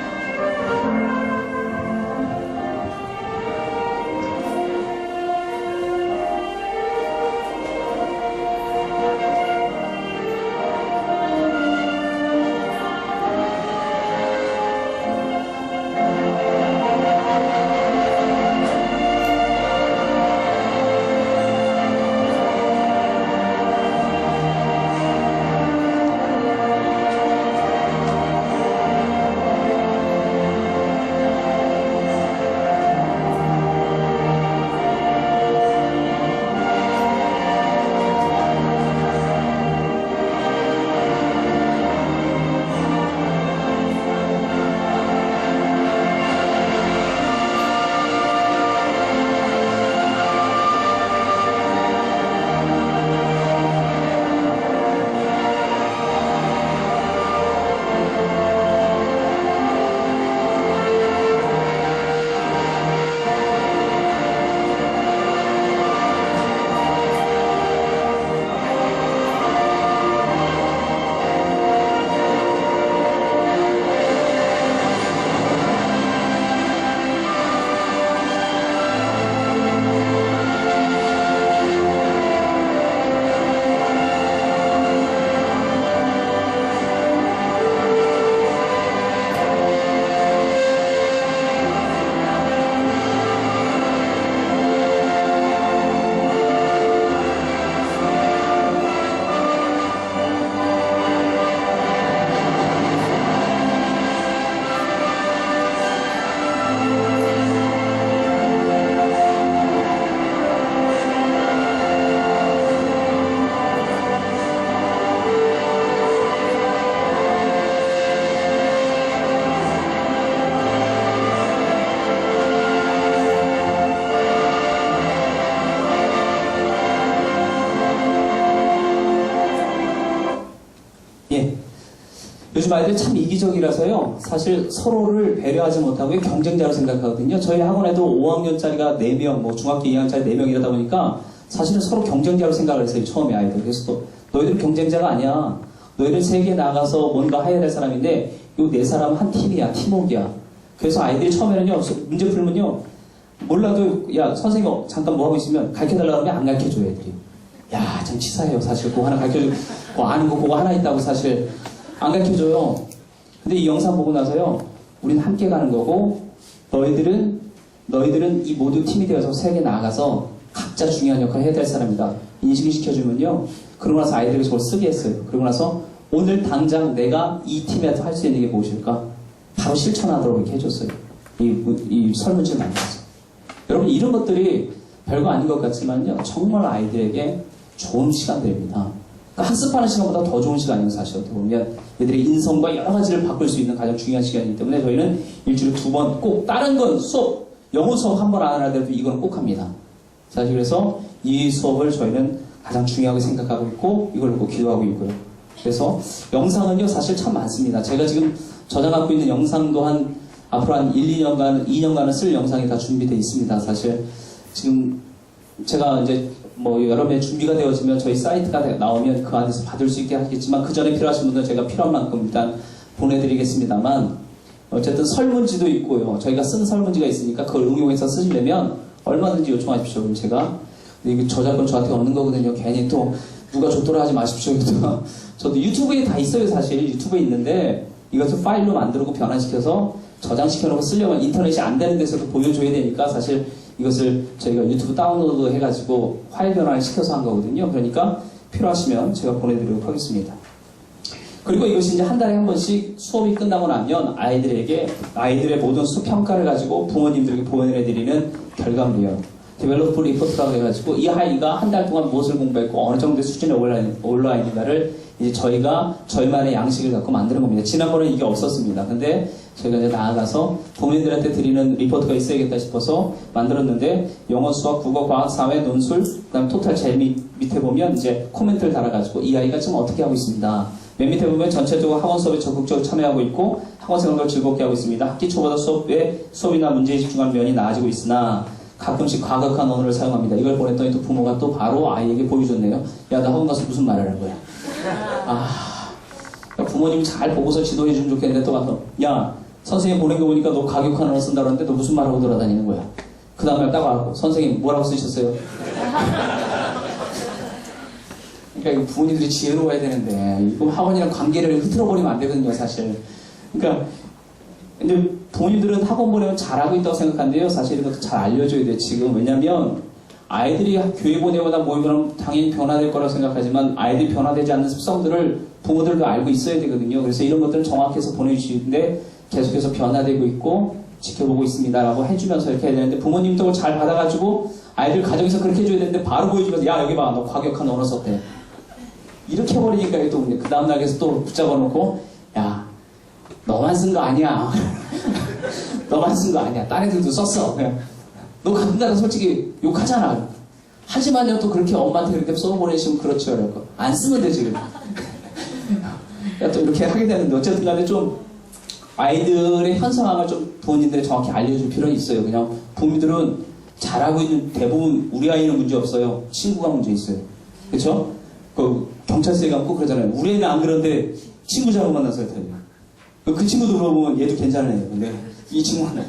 요즘 아이들 참 이기적이라서요. 사실 서로를 배려하지 못하고 경쟁자로 생각하거든요. 저희 학원에도 5학년짜리가 4명, 뭐 중학교 2학년짜리 4명 이러다 보니까 사실은 서로 경쟁자로 생각을 했어요. 처음에 아이들. 그래서 또 너희들은 경쟁자가 아니야. 너희들 세계에 나가서 뭔가 해야 될 사람인데 이 4사람은 한 팀이야. 팀워크야. 그래서 아이들이 처음에는요. 문제 풀면요. 몰라도 야 선생님 잠깐 뭐 하고 있으면 가르쳐달라고 하면 안 가르쳐줘요. 애들이. 야 참 치사해요. 사실 그거 하나 가르쳐주고 뭐 아는 거 그거 하나 있다고 사실 안 가르쳐줘요. 근데 이 영상 보고 나서요. 우리는 함께 가는 거고 너희들은 이 모두 팀이 되어서 세계에 나가서 각자 중요한 역할을 해야 될 사람이다. 인식을 시켜주면요. 그러고 나서 아이들에게 저걸 쓰게 했어요. 그러고 나서 오늘 당장 내가 이 팀에서 할 수 있는 게 무엇일까? 바로 실천하도록 이렇게 해줬어요. 이 설문지를 만들었어요. 여러분, 이런 것들이 별거 아닌 것 같지만요, 정말 아이들에게 좋은 시간들입니다. 그러니까 학습하는 시간보다 더 좋은 시간이에요, 사실. 어떻게 보면 얘들의 인성과 여러 가지를 바꿀 수 있는 가장 중요한 시간이기 때문에 저희는 일주일에 2번 꼭, 다른 건 수업, 영어 수업 한 번 안 하더라도 이건 꼭 합니다. 사실 그래서 이 수업을 저희는 가장 중요하게 생각하고 있고 이걸 꼭 기도하고 있고요. 그래서 영상은요, 사실 참 많습니다. 제가 지금 저장하고 있는 영상도 앞으로 한 2년간은 쓸 영상이 다 준비되어 있습니다. 사실 지금 제가 이제 뭐 여러 개 준비가 되어지면 저희 사이트가 나오면 그 안에서 받을 수 있게 하겠지만, 그 전에 필요하신 분들은 제가 필요한 만큼 일단 보내드리겠습니다만, 어쨌든 설문지도 있고요. 저희가 쓴 설문지가 있으니까 그걸 응용해서 쓰시려면 얼마든지 요청하십시오. 그럼 제가, 이게 저작권 저한테 없는 거거든요. 괜히 또 누가 줬더라 하지 마십시오. 저도 유튜브에 다 있어요. 사실 유튜브에 있는데 이것을 파일로 만들고 변환시켜서 저장시켜놓고 쓰려면 인터넷이 안 되는 데서도 보여줘야 되니까, 사실 이것을 저희가 유튜브 다운로드 해가지고 파일 변환을 시켜서 한 거거든요. 그러니까 필요하시면 제가 보내드리도록 하겠습니다. 그리고 이것이 이제 한 달에 한 번씩 수업이 끝나고 나면 아이들의 모든 수평가를 가지고 부모님들에게 보내드리는 결과물이에요. 데벨로프 리포트라고 해가지고 이 아이가 한 달 동안 무엇을 공부했고 어느 정도의 수준에 올라 있는가를 이제 저희가 저희만의 양식을 갖고 만드는 겁니다. 지난번에 이게 없었습니다. 근데 저희가 이제 나아가서 부모님들한테 드리는 리포트가 있어야겠다 싶어서 만들었는데, 영어, 수학, 국어, 과학, 사회, 논술, 그다음 토탈 제일 밑에 보면 이제 코멘트를 달아가지고 이 아이가 지금 어떻게 하고 있습니다. 맨 밑에 보면 전체적으로 학원 수업에 적극적으로 참여하고 있고 학원 생활을 즐겁게 하고 있습니다. 학기 초보다 수업이나 문제에 집중하는 면이 나아지고 있으나 가끔씩 과격한 언어를 사용합니다. 이걸 보냈더니 또 부모가 또 바로 아이에게 보여줬네요. 야, 나 학원 가서 무슨 말을 한 거야. 부모님 잘 보고서 지도해 주면 좋겠는데 또 가서, 야, 선생님 보낸 거 보니까 너 과격한 언어 쓴다 그러는데 너 무슨 말하고 돌아다니는 거야. 그 다음에 딱 와서 선생님 뭐라고 쓰셨어요? 그러니까 부모님들이 지혜로워야 되는데 이거 학원이랑 관계를 흐트러버리면 안 되거든요, 사실. 그러니까 근데 부모님들은 학원 보내면 잘하고 있다고 생각하는데요, 사실 이것도 잘 알려줘야 돼요, 지금. 왜냐면 아이들이 교회 보내거나 모이면 당연히 변화될 거라고 생각하지만 아이들이 변화되지 않는 습성들을 부모들도 알고 있어야 되거든요. 그래서 이런 것들은 정확해서 보내주시는데 계속해서 변화되고 있고 지켜보고 있습니다라고 해주면서 이렇게 해야 되는데, 부모님도 그걸 잘 받아가지고 아이들 가정에서 그렇게 해줘야 되는데 바로 보여주면서, 야, 여기 봐, 너 과격한 언어 썼대. 이렇게 해버리니까 또 그 다음날 계속 또 붙잡아놓고, 야, 너만 쓴 거 아니야. 너만 쓴 거 아니야. 딴 애들도 썼어. 너 같은 데는 솔직히 욕하잖아. 하지만요, 또 그렇게 엄마한테 그렇게 써보내시면 그렇죠. 그러고. 안 쓰면 되지. 또 이렇게 하게 되는데, 어쨌든 간에 좀 아이들의 현 상황을 좀 부모님들이 정확히 알려줄 필요는 있어요. 그냥 부모님들은 잘하고 있는 대부분 우리 아이는 문제 없어요. 친구가 문제 있어요. 그렇죠? 그 경찰서에 가고 그러잖아요. 우리 애는 안 그런데 친구 잘못 만나서 그래요. 그 친구도 물어보면 얘도 괜찮은 애예요. 근데 이 친구는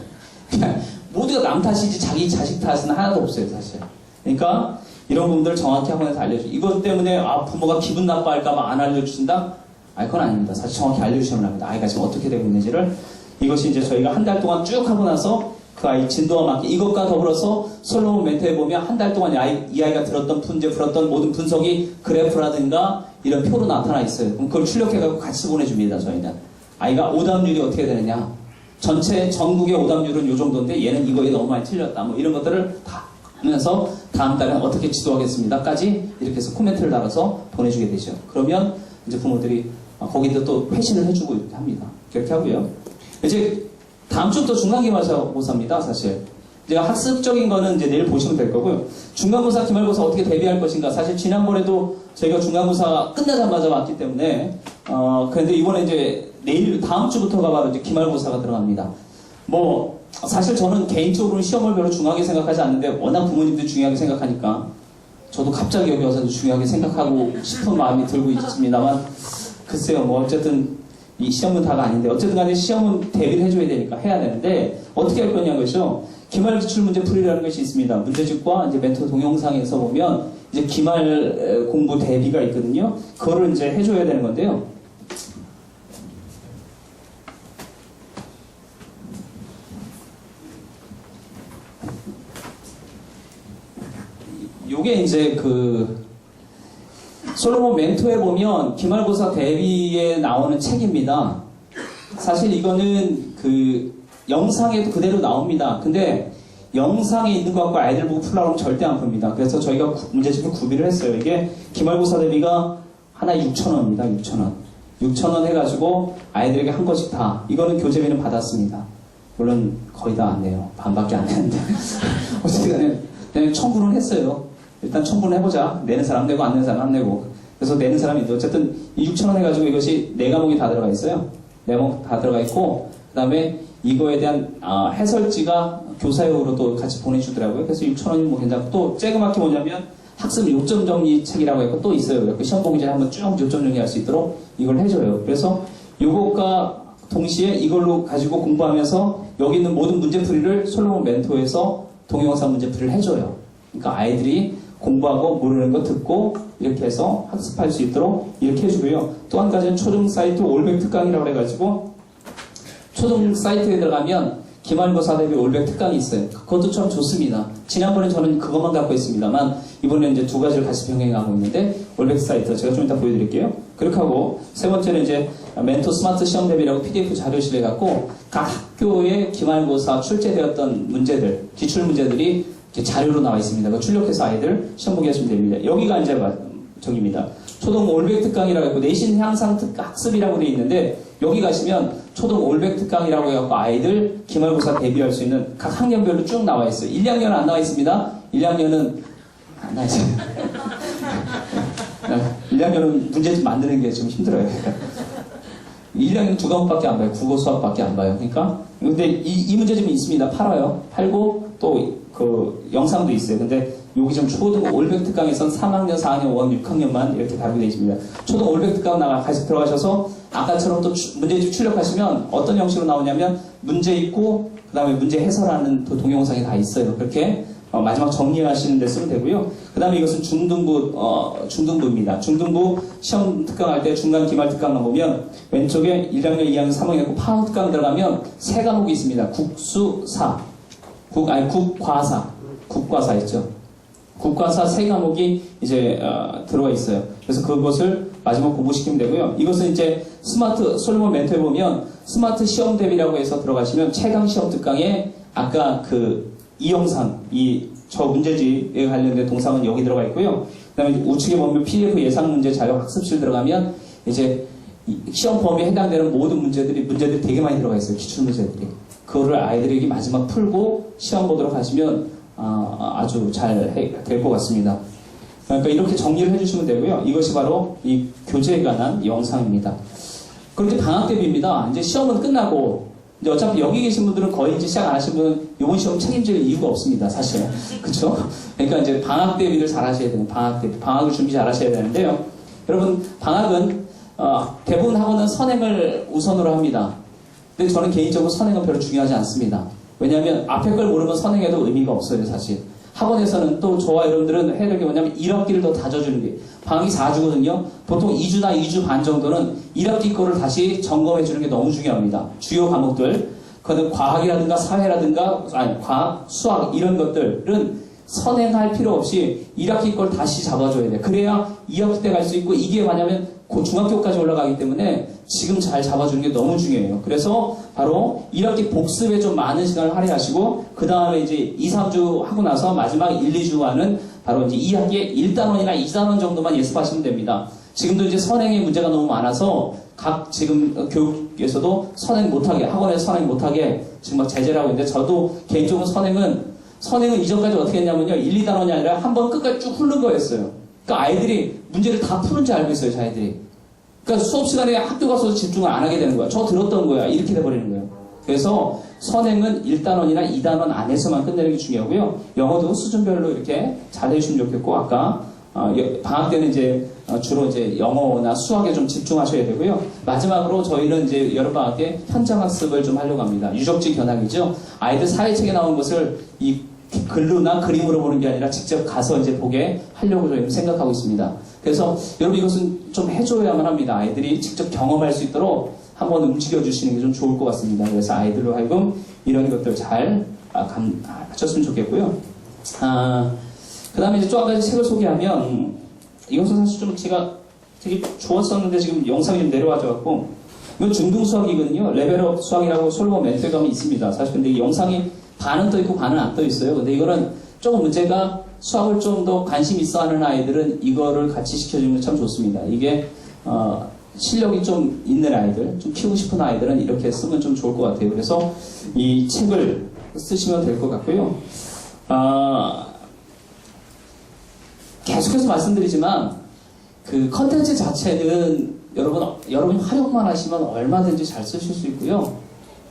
그냥 모두가 남 탓이지 자기 자식 탓은 하나도 없어요, 사실. 그러니까 이런 부분들을 정확히 학원에서 알려줘. 이것 때문에 부모가 기분 나빠할까봐 안 알려주신다? 그건 아닙니다. 사실 정확히 알려주시면 합니다. 아이가 지금 어떻게 되고 있는지를. 이것이 이제 저희가 한 달 동안 쭉 하고 나서 그 아이 진도와 맞게, 이것과 더불어서 솔로몬 멘토에 보면 한 달 동안 이 아이가 들었던 문제 풀었던 모든 분석이 그래프라든가 이런 표로 나타나 있어요. 그럼 그걸 출력해가지고 같이 보내줍니다, 저희는. 아이가 오답률이 어떻게 되느냐. 전국의 오답률은 이 정도인데 얘는 이거에 너무 많이 틀렸다. 뭐 이런 것들을 다 하면서 다음 달엔 어떻게 지도하겠습니다까지 이렇게 해서 코멘트를 달아서 보내주게 되죠. 그러면 이제 부모들이 거기다 또 회신을 해주고 합니다. 그렇게 하고요. 이제 다음 주부터 중간기말고사입니다, 사실. 이제 학습적인 거는 이제 내일 보시면 될 거고요. 중간고사, 기말고사 어떻게 대비할 것인가. 사실 지난번에도 저희가 중간고사 끝나자마자 왔기 때문에, 그런데 이번에 이제 다음 주부터가 바로 이제 기말고사가 들어갑니다. 사실 저는 개인적으로는 시험을 별로 중요하게 생각하지 않는데, 워낙 부모님들이 중요하게 생각하니까, 저도 갑자기 여기 와서 중요하게 생각하고 싶은 마음이 들고 있습니다만, 글쎄요, 어쨌든, 이 시험은 다가 아닌데, 어쨌든 간에 시험은 대비를 해줘야 되니까 해야 되는데, 어떻게 할 거냐는 것이요. 기말 기출 문제 풀이라는 것이 있습니다. 문제집과 이제 멘토 동영상에서 보면, 이제 기말 공부 대비가 있거든요. 그거를 이제 해줘야 되는 건데요. 요게 이제 솔로몬 멘토에 보면 기말고사 대비에 나오는 책입니다. 사실 이거는 영상에도 그대로 나옵니다. 근데 영상에 있는 것 갖고 아이들 보고 풀라고 하면 절대 안 풉니다. 그래서 저희가 문제집을 구비를 했어요. 이게 기말고사 대비가 하나에 6,000원입니다. 6,000원. 6,000원 해가지고 아이들에게 한 권씩 다. 이거는 교재비는 받았습니다. 물론 거의 다 안 내요. 반밖에 안 내는데. 어떻게 간에 그냥 청구는 했어요. 일단 청구는 해보자. 내는 사람 내고 안 내는 사람 안 내고. 그래서 내는 사람이 있는데 어쨌든 이 6,000원 해가지고 이것이 4과목이 다 들어가 있어요. 4과목 다 들어가 있고 그 다음에 이거에 대한 해설지가 교사용으로 또 같이 보내주더라고요. 그래서 6,000원이 뭐 괜찮고 또 쬐그맣게 뭐냐면 학습 요점 정리 책이라고 했고 또 있어요. 그래서 시험 보기 전에 한번 쭉 요점 정리할 수 있도록 이걸 해줘요. 그래서 요것과 동시에 이걸로 가지고 공부하면서 여기 있는 모든 문제풀이를 솔로몬 멘토에서 동영상 문제풀이를 해줘요. 그러니까 아이들이 공부하고 모르는 거 듣고 이렇게 해서 학습할 수 있도록 이렇게 해주고요. 또 한 가지는 초등 사이트 올백 특강이라고 해가지고 초등 사이트에 들어가면 기말고사 대비 올백 특강이 있어요. 그것도 참 좋습니다. 지난번에 저는 그것만 갖고 있습니다만 이번에 이제 2가지를 같이 병행하고 있는데 올백 사이트 제가 좀 이따 보여드릴게요. 그렇게 하고 세 번째는 이제 멘토 스마트 시험 대비라고 PDF 자료실에 갖고 각 학교의 기말고사 출제되었던 문제들, 기출 문제들이 이렇게 자료로 나와 있습니다. 그거 출력해서 아이들 시험 보게 하시면 됩니다. 여기가 이제 저기입니다. 초등 올백 특강이라고 했고 내신 향상 학습이라고 되어 있는데 여기 가시면 초등 올백 특강이라고 해갖고 아이들 기말고사 대비할 수 있는 각 학년별로 쭉 나와 있어요. 1, 2학년은 안 나와 있습니다. 1, 2학년은 안 나와 있어요. 1, 2학년은 문제 좀 만드는 게 좀 힘들어요. 1, 2학년 2과목밖에 안 봐요. 국어 수학밖에 안 봐요. 그러니까 근데 이 문제점이 있습니다. 팔아요. 팔고 또 그 영상도 있어요. 근데 여기 좀 초등 올백 특강에선 3학년, 4학년, 5학년, 6학년만 이렇게 다루게 되어 있습니다. 초등 올백 특강 같이 들어가셔서 아까처럼 또 문제집 출력하시면 어떤 형식으로 나오냐면 문제 있고 그 다음에 문제 해설하는 또 동영상이 다 있어요. 그렇게 마지막 정리하시는 데 쓰면 되고요. 그 다음에 이것은 중등부입니다. 중등부 시험 특강할 때 중간 기말 특강만 보면 왼쪽에 1학년, 2학년, 3학년 있고 파워 특강 들어가면 3과목이 있습니다. 국수사, 국과사 있죠. 국과사 3과목이 이제 들어가 있어요. 그래서 그것을 마지막 공부시키면 되고요. 이것은 이제 스마트 솔로몬 멘토에 보면 스마트 시험 대비라고 해서 들어가시면 최강 시험 특강에 아까 이 영상, 저 문제집에 관련된 동상은 여기 들어가 있고요. 그 다음에 우측에 보면 PDF 예상 문제 자료 학습실 들어가면 이제 시험 범위에 해당되는 모든 문제들이 되게 많이 들어가 있어요. 기출 문제들이. 그거를 아이들에게 마지막 풀고 시험 보도록 하시면 아주 잘 될 것 같습니다. 그러니까 이렇게 정리를 해주시면 되고요. 이것이 바로 이 교재에 관한 영상입니다. 그런데 방학 대비입니다. 이제 시험은 끝나고 이제 어차피 여기 계신 분들은 거의 이제 시작 안 하신 분은 이번 시험 책임질 이유가 없습니다. 사실. 그렇죠? 그러니까 이제 방학 대비를 잘 하셔야 돼요. 방학을 준비 잘 하셔야 되는데요. 여러분 방학은 대부분 학원은 선행을 우선으로 합니다. 근데 저는 개인적으로 선행은 별로 중요하지 않습니다. 왜냐하면 앞에 걸 모르면 선행해도 의미가 없어요, 사실. 학원에서는 또 저와 여러분들은 해야 될 게 뭐냐면 1학기를 더 다져주는 게 방학이 4주거든요. 보통 2주나 2주 반 정도는 1학기 거를 다시 점검해 주는 게 너무 중요합니다. 주요 과목들. 그거는 과학이라든가 사회라든가 과학, 수학 이런 것들은 선행할 필요 없이 1학기 걸 다시 잡아줘야 돼. 그래야 2학기 때 갈 수 있고 이게 뭐냐면 중학교까지 올라가기 때문에 지금 잘 잡아주는 게 너무 중요해요. 그래서 바로 1학기 복습에 좀 많은 시간을 할애하시고 그 다음에 이제 2, 3주 하고 나서 마지막 1, 2주와는 바로 이제 2학기에 1단원이나 2단원 정도만 예습하시면 됩니다. 지금도 이제 선행의 문제가 너무 많아서 각 지금 교육에서도 선행 못하게 학원에서 선행 못하게 지금 막 제재를 하고 있는데 저도 개인적으로 선행은 이전까지 어떻게 했냐면요. 1, 2단원이 아니라 한 번 끝까지 쭉 훑는 거였어요. 그러니까 아이들이 문제를 다 푸는지 알고 있어요, 자기들이. 그러니까 수업 시간에 학교 가서 집중을 안 하게 되는 거야. 저 들었던 거야. 이렇게 돼버리는 거예요. 그래서 선행은 1단원이나 2단원 안에서만 끝내는 게 중요하고요. 영어도 수준별로 이렇게 잘 해주시면 좋겠고, 아까 방학 때는 이제 주로 이제 영어나 수학에 좀 집중하셔야 되고요. 마지막으로 저희는 이제 여름방학 때 현장학습을 좀 하려고 합니다. 유적지 견학이죠. 아이들 사회책에 나온 것을 이 글로나 그림으로 보는 게 아니라 직접 가서 이제 보게 하려고 저희는 생각하고 있습니다. 그래서 여러분 이것은 좀 해줘야만 합니다. 아이들이 직접 경험할 수 있도록 한번 움직여주시는 게 좀 좋을 것 같습니다. 그래서 아이들로 하여금 이런 것들 잘 하셨으면 좋겠고요. 그 다음에 이제 또 한 가지 책을 소개하면 이것은 사실 좀 제가 되게 좋았었는데 지금 영상이 좀 내려와져갖고 이건 중등 수학이거든요. 레벨업 수학이라고 솔로몬 멘토에 가면 있습니다. 사실 근데 이 영상이 반은 떠 있고 반은 안 떠 있어요. 근데 이거는 조금 문제가 수학을 좀 더 관심 있어 하는 아이들은 이거를 같이 시켜주면 참 좋습니다. 이게, 실력이 좀 있는 아이들, 좀 키우고 싶은 아이들은 이렇게 쓰면 좀 좋을 것 같아요. 그래서 이 책을 쓰시면 될 것 같고요. 계속해서 말씀드리지만, 그 컨텐츠 자체는 여러분이 활용만 하시면 얼마든지 잘 쓰실 수 있고요.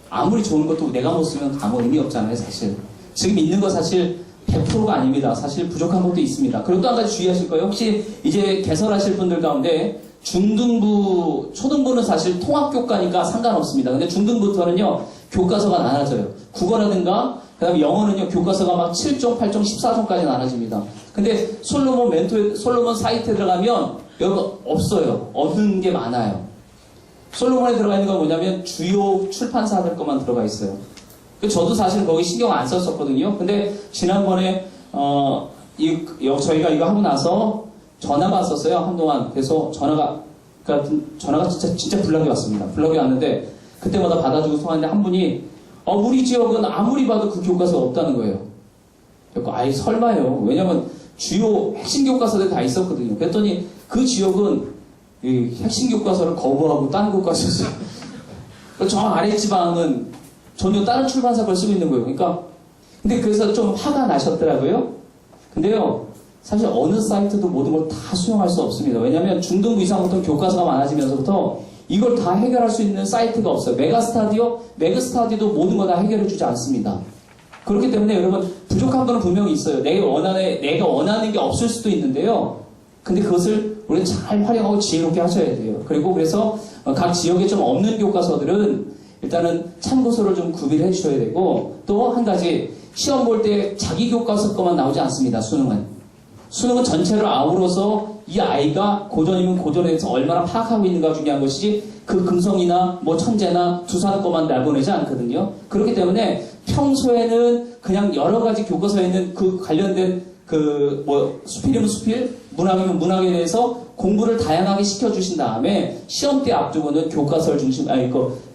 아무리 좋은 것도 내가 못 쓰면 아무 의미 없잖아요, 사실. 지금 있는 거 사실 100%가 아닙니다. 사실 부족한 것도 있습니다. 그리고 또 한 가지 주의하실 거예요. 혹시 이제 개설하실 분들 가운데 중등부, 초등부는 사실 통합교과니까 상관없습니다. 근데 중등부터는요, 교과서가 나눠져요. 국어라든가, 그 다음에 영어는요, 교과서가 막 7종, 8종, 14종까지 나눠집니다. 근데 솔로몬 사이트에 들어가면 여러분 없어요. 얻는 게 많아요. 솔로몬에 들어가 있는 건 뭐냐면 주요 출판사들 것만 들어가 있어요. 저도 사실 거기 신경 안 썼었거든요. 근데 지난번에 저희가 이거 하고 나서 전화가 왔었어요. 한동안. 그래서 전화가 진짜 블럭이 왔습니다. 블럭이 왔는데 그때마다 받아주고 통화했는데 한 분이 우리 지역은 아무리 봐도 그 교과서가 없다는 거예요. 그래서 아이 설마요. 왜냐면 주요 핵심 교과서들이 다 있었거든요. 그랬더니 그 지역은 이 핵심 교과서를 거부하고 다른 교과서를 써요. 저 아래 지방은 전혀 다른 출판사 걸 쓰고 있는 거예요. 근데 그래서 좀 화가 나셨더라고요. 근데요, 사실 어느 사이트도 모든 걸 다 수용할 수 없습니다. 왜냐하면 중등부 이상부터 교과서가 많아지면서부터 이걸 다 해결할 수 있는 사이트가 없어요. 메가스타디도 모든 거 다 해결해주지 않습니다. 그렇기 때문에 여러분 부족한 거는 분명히 있어요. 내가 원하는 게 없을 수도 있는데요. 근데 그것을 우리가 잘 활용하고 지혜롭게 하셔야 돼요. 그리고 그래서 각 지역에 좀 없는 교과서들은 일단은 참고서를 좀 구비를 해주셔야 되고 또 한 가지 시험 볼 때 자기 교과서 것만 나오지 않습니다. 수능은 전체를 아우러서 이 아이가 고전이면 고전에 대해서 얼마나 파악하고 있는가 중요한 것이지 그 금성이나 뭐 천재나 두산 것만 내보내지 않거든요. 그렇기 때문에 평소에는 그냥 여러 가지 교과서에 있는 그 관련된 수필이면 수필, 문학이면 문학에 대해서 공부를 다양하게 시켜주신 다음에 시험 때 앞두고는 교과서를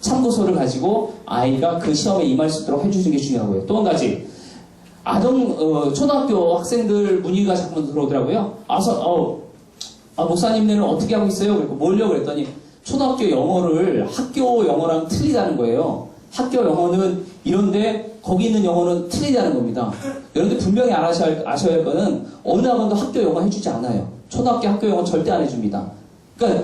참고서를 가지고 아이가 그 시험에 임할 수 있도록 해주시는 게 중요하고요. 또 한 가지, 초등학교 학생들 문의가 자꾸 들어오더라고요. 목사님네는 어떻게 하고 있어요? 그리고 뭐려고 그랬더니 초등학교 영어를 학교 영어랑 틀리다는 거예요. 학교 영어는 이런데 거기 있는 영어는 틀리다는 겁니다. 여러분들 분명히 아셔야 할 거는 어느 학원도 학교 영어 해주지 않아요. 초등학교 학교 영어 절대 안 해줍니다. 그러니까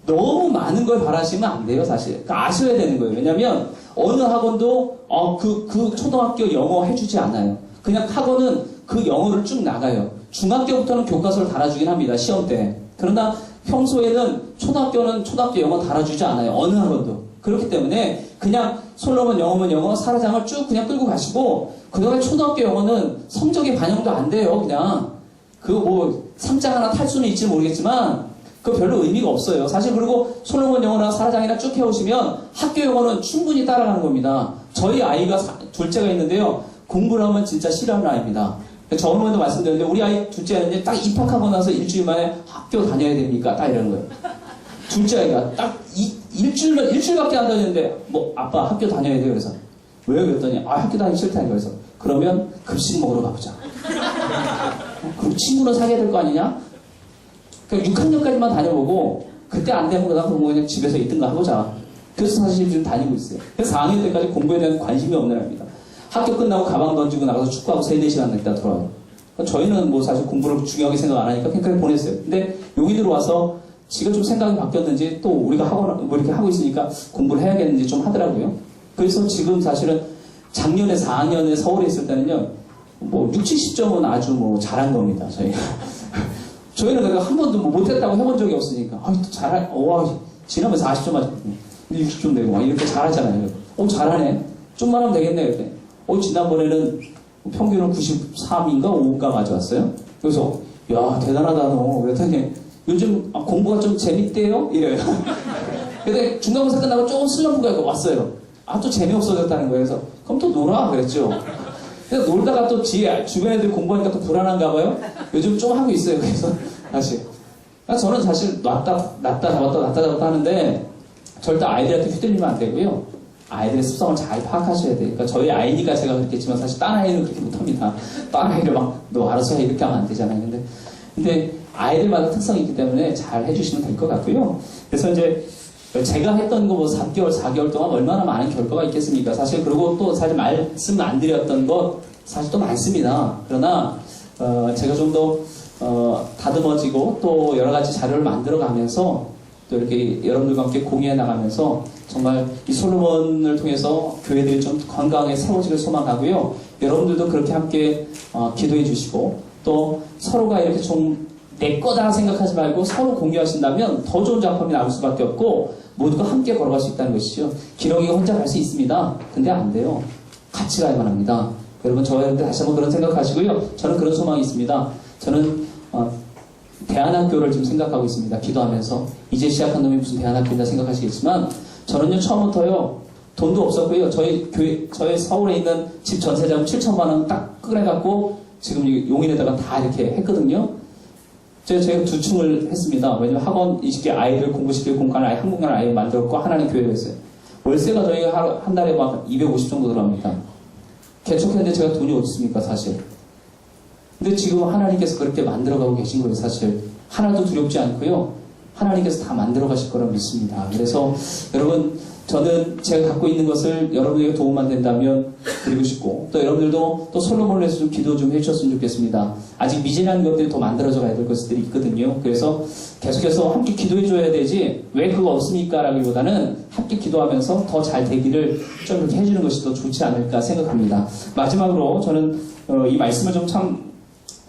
너무 많은 걸 바라시면 안 돼요, 사실. 그러니까 아셔야 되는 거예요. 왜냐면 어느 학원도 그 초등학교 영어 해주지 않아요. 그냥 학원은 그 영어를 쭉 나가요. 중학교부터는 교과서를 달아주긴 합니다, 시험 때. 그러나 평소에는 초등학교는 초등학교 영어 달아주지 않아요. 어느 학원도. 그렇기 때문에 그냥 솔로몬 영어면 영어 사라장을 쭉 그냥 끌고 가시고 그다음에 초등학교 영어는 성적에 반영도 안 돼요. 그냥 상장 하나 탈 수는 있지 모르겠지만 그거 별로 의미가 없어요. 사실 그리고 솔로몬 영어나 사라장이나 쭉 해오시면 학교 영어는 충분히 따라가는 겁니다. 저희 아이가 둘째가 있는데요. 공부를 하면 진짜 싫어하는 아이입니다. 저번에도 말씀드렸는데 우리 아이 둘째는 딱 입학하고 나서 일주일 만에 학교 다녀야 됩니까? 딱 이러는 거예요. 둘째 아이가 딱 일주일밖에 안 다녔는데 아빠 학교 다녀야 돼요. 그래서 왜요? 그랬더니 학교 다니기 싫다니까. 그래서 그러면 급식 먹으러 가보자. 그럼 친구는 사귀어야 될 거 아니냐? 그러니까 6학년까지만 다녀보고 그때 안 되면 그냥 집에서 있든가 해보자. 그래서 사실 지금 다니고 있어요. 그래서 4학년 때까지 공부에 대한 관심이 없는 애입니다. 학교 끝나고 가방 던지고 나가서 축구하고 3-4시간 있다 들어와요. 저희는 사실 공부를 중요하게 생각 안 하니까 그냥 보냈어요. 근데 여기 들어와서 지가 좀 생각이 바뀌었는지 또 우리가 이렇게 하고 있으니까 공부를 해야겠는지 좀 하더라고요. 그래서 지금 사실은 작년에 4학년에 서울에 있을 때는요, 60-70점은 아주 잘한 겁니다, 저희가. 저희는 그러니까 한 번도 못했다고 해본 적이 없으니까, 지난번 40점 맞았거든요. 60점 되고, 이렇게 잘하잖아요. 잘하네. 좀만 하면 되겠네, 그때. 지난번에는 평균은 93인가 5인가 가져왔어요. 그래서, 야, 대단하다, 너. 그랬더니, 요즘 공부가 좀 재밌대요? 이래요. 근데 중간고사 끝나고 조금 슬럼프가 왔어요. 또 재미없어졌다는 거예요. 그래서, 그럼 또 놀아? 그랬죠. 그래서 놀다가 또 주변 애들 공부하니까 또 불안한가 봐요? 요즘 좀 하고 있어요. 그래서, 사실. 저는 사실 놨다 잡았다 하는데, 절대 아이들한테 휘둘리면 안 되고요. 아이들의 습성을 잘 파악하셔야 돼요. 그러니까 저희 아이니까 제가 그렇게 했지만 사실 딴 아이는 그렇게 못합니다. 딴 아이를 막 너 알아서 해 이렇게 하면 안 되잖아요. 근데 아이들마다 특성이 있기 때문에 잘 해주시면 될 것 같고요. 그래서 이제 제가 했던 거 뭐 3개월, 4개월 동안 얼마나 많은 결과가 있겠습니까? 사실 그리고 또 사실 말씀 안 드렸던 것 사실 또 많습니다. 그러나 제가 좀 더 다듬어지고 또 여러 가지 자료를 만들어 가면서 또 이렇게 여러분들과 함께 공유해 나가면서 정말 이 솔로몬을 통해서 교회들이 좀 건강하게 세워지길 소망하고요. 여러분들도 그렇게 함께 기도해 주시고 또 서로가 이렇게 좀 내 거다 생각하지 말고 서로 공유하신다면 더 좋은 작품이 나올 수밖에 없고 모두가 함께 걸어갈 수 있다는 것이죠. 기록이가 혼자 갈 수 있습니다. 근데 안 돼요. 같이 가야만 합니다. 여러분 저희한테 다시 한번 그런 생각하시고요. 저는 그런 소망이 있습니다. 저는 대안학교를 지금 생각하고 있습니다. 기도하면서 이제 시작한 놈이 무슨 대안학교인가 생각하시겠지만 저는요 처음부터요 돈도 없었고요. 저희 서울에 있는 집 전세자금 7천만 원 딱 꺼내갖고 지금 용인에다가 다 이렇게 했거든요. 제가 2층을 했습니다. 왜냐면 학원 20개 아이를 공부시킬 공간을 아예 한 공간을 아예 만들었고 하나는 교회로 했어요. 월세가 저희가 한 달에 막 250 정도 들어갑니다. 개척했는데 제가 돈이 어디 있습니까 사실. 근데 지금 하나님께서 그렇게 만들어가고 계신 거예요 사실. 하나도 두렵지 않고요. 하나님께서 다 만들어 가실 거라 믿습니다. 그래서 여러분 저는 제가 갖고 있는 것을 여러분에게 도움만 된다면 드리고 싶고 또 여러분들도 또 솔로몬을 위해서 좀 기도 좀 해주셨으면 좋겠습니다. 아직 미진한 것들이 더 만들어져 가야 될 것들이 있거든요. 그래서 계속해서 함께 기도해 줘야 되지 왜 그거 없습니까? 라기보다는 함께 기도하면서 더 잘 되기를 좀 이렇게 해주는 것이 더 좋지 않을까 생각합니다. 마지막으로 저는 이 말씀을 좀 참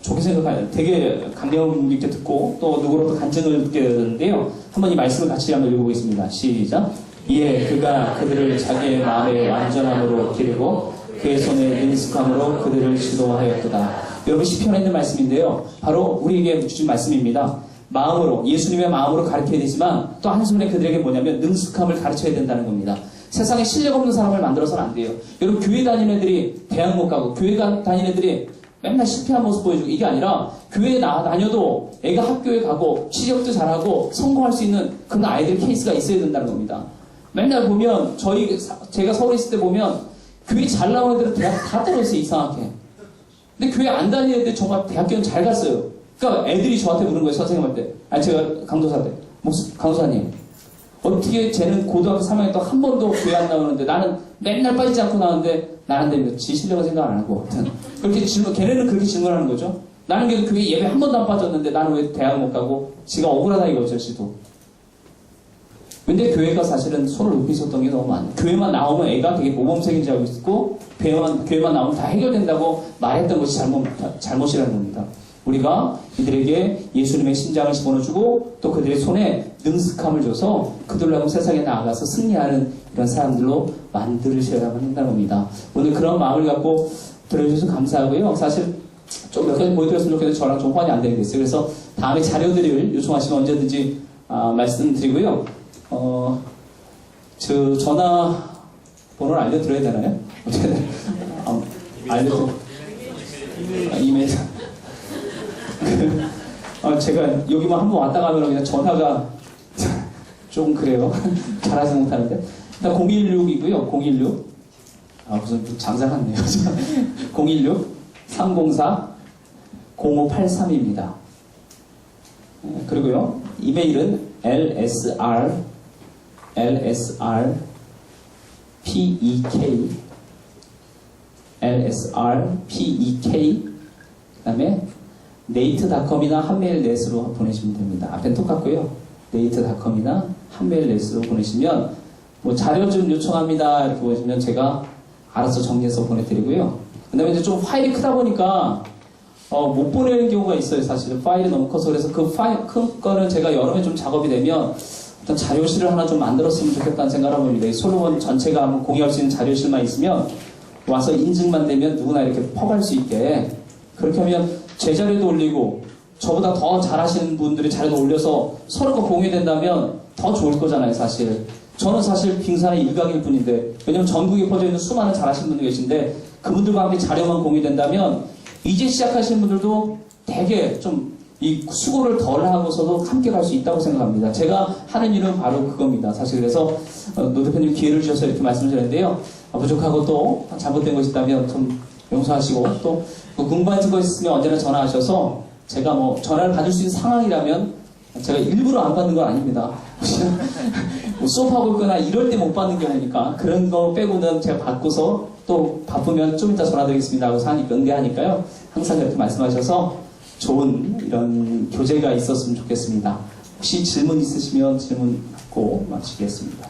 좋게 생각해요. 되게 감명 있게 듣고 또 누구로도 간증을 듣게 되는데요. 한번 이 말씀을 같이 한번 읽어보겠습니다. 시작. 이에 그가 그들을 자기의 마음의 완전함으로 기르고 그의 손에 능숙함으로 그들을 지도하였도다. 여러분 시편에 있는 말씀인데요. 바로 우리에게 주신 말씀입니다. 마음으로 예수님의 마음으로 가르쳐야 되지만 또 한순간에 그들에게 뭐냐면 능숙함을 가르쳐야 된다는 겁니다. 세상에 실력 없는 사람을 만들어서는 안 돼요. 여러분 교회 다니는 애들이 대학 못 가고 교회 다니는 애들이 맨날 실패한 모습 보여주고 이게 아니라 교회에 다녀도 애가 학교에 가고 취업도 잘하고 성공할 수 있는 그런 아이들 케이스가 있어야 된다는 겁니다. 맨날 보면 제가 서울에 있을 때 보면 교회 잘 나온 애들은 대학 다 떨어졌어요 이상하게. 근데 교회 안 다니는 애들 정말 대학교는 잘 갔어요. 그러니까 애들이 저한테 물은 거예요 선생님한테. 제가 강도사 때 강도사님 어떻게 쟤는 고등학교 3학년 때 한 번도 교회 안 나오는데 나는 맨날 빠지지 않고 나오는데 나는 지 실력은 생각 안 하고 그렇게 걔네는 그렇게 질문하는 거죠. 나는 그래도 교회 예배 한 번도 안 빠졌는데 나는 왜 대학을 못 가고 지가 억울하다 이거죠 지도. 근데 교회가 사실은 손을 높이 있었던 게 너무 많아요. 교회만 나오면 애가 되게 모범생인 줄 알고 있고 교회만 나오면 다 해결된다고 말했던 것이 잘못이라는 겁니다. 우리가 이들에게 예수님의 심장을 집어넣어주고 또 그들의 손에 능숙함을 줘서 그들로 하여금 세상에 나아가서 승리하는 이런 사람들로 만들으셔야만 한다는 겁니다. 오늘 그런 마음을 갖고 들어주셔서 감사하고요. 사실 좀 몇 가지 보여드렸으면 좋겠는데 저랑 좀 호환이 안 되는 게 있어요. 그래서 다음에 자료들을 요청하시면 언제든지 말씀드리고요. 저 전화번호를 알려드려야 되나요? 어떻게 알려드려요? 이메일. 제가 여기만 한번 왔다 가면 그냥 전화가 좀 그래요. 잘하지 못하는데. 일단 016이고요. 016. 무슨 장사갔네요. 016-304-0583입니다. 그리고요. 이메일은 lsrpek 그 다음에 네이트닷컴이나 한메일넷으로 보내시면 됩니다. 앞엔 똑같고요. 네이트닷컴이나 한메일넷으로 보내시면 뭐 자료 좀 요청합니다 이렇게 보시면 제가 알아서 정리해서 보내드리고요. 그 다음에 이제 좀 파일이 크다 보니까 못 보내는 경우가 있어요. 사실은 파일이 너무 커서. 그래서 그 파일 큰 거는 제가 여름에 좀 작업이 되면 어떤 자료실을 하나 좀 만들었으면 좋겠다는 생각을 합니다. 이 솔로몬 전체가 한번 공유할 수 있는 자료실만 있으면 와서 인증만 되면 누구나 이렇게 퍼갈 수 있게 그렇게 하면 제 자료도 올리고 저보다 더 잘하시는 분들이 자료도 올려서 서로가 공유된다면 더 좋을 거잖아요. 사실 저는 사실 빙산의 일각일 뿐인데 왜냐면 전국에 퍼져 있는 수많은 잘하시는 분들 계신데 그분들과 함께 자료만 공유된다면 이제 시작하시는 분들도 되게 좀 이 수고를 덜 하고서도 함께 갈 수 있다고 생각합니다. 제가 하는 일은 바로 그겁니다. 사실 그래서 노 대표님 기회를 주셔서 이렇게 말씀을 드렸는데요. 부족하고 또 잘못된 것이 있다면 좀 용서하시고 또 궁금하신 거 있으면 언제나 전화하셔서 제가 뭐 전화를 받을 수 있는 상황이라면 제가 일부러 안 받는 건 아닙니다. 뭐 수업하고 있거나 이럴 때 못 받는 경우니까 그런 거 빼고는 제가 받고서 또 바쁘면 좀 이따 전화드리겠습니다 하고 하니까 응대하니까요. 항상 이렇게 말씀하셔서 좋은 이런 교제가 있었으면 좋겠습니다. 혹시 질문 있으시면 질문 받고 마치겠습니다.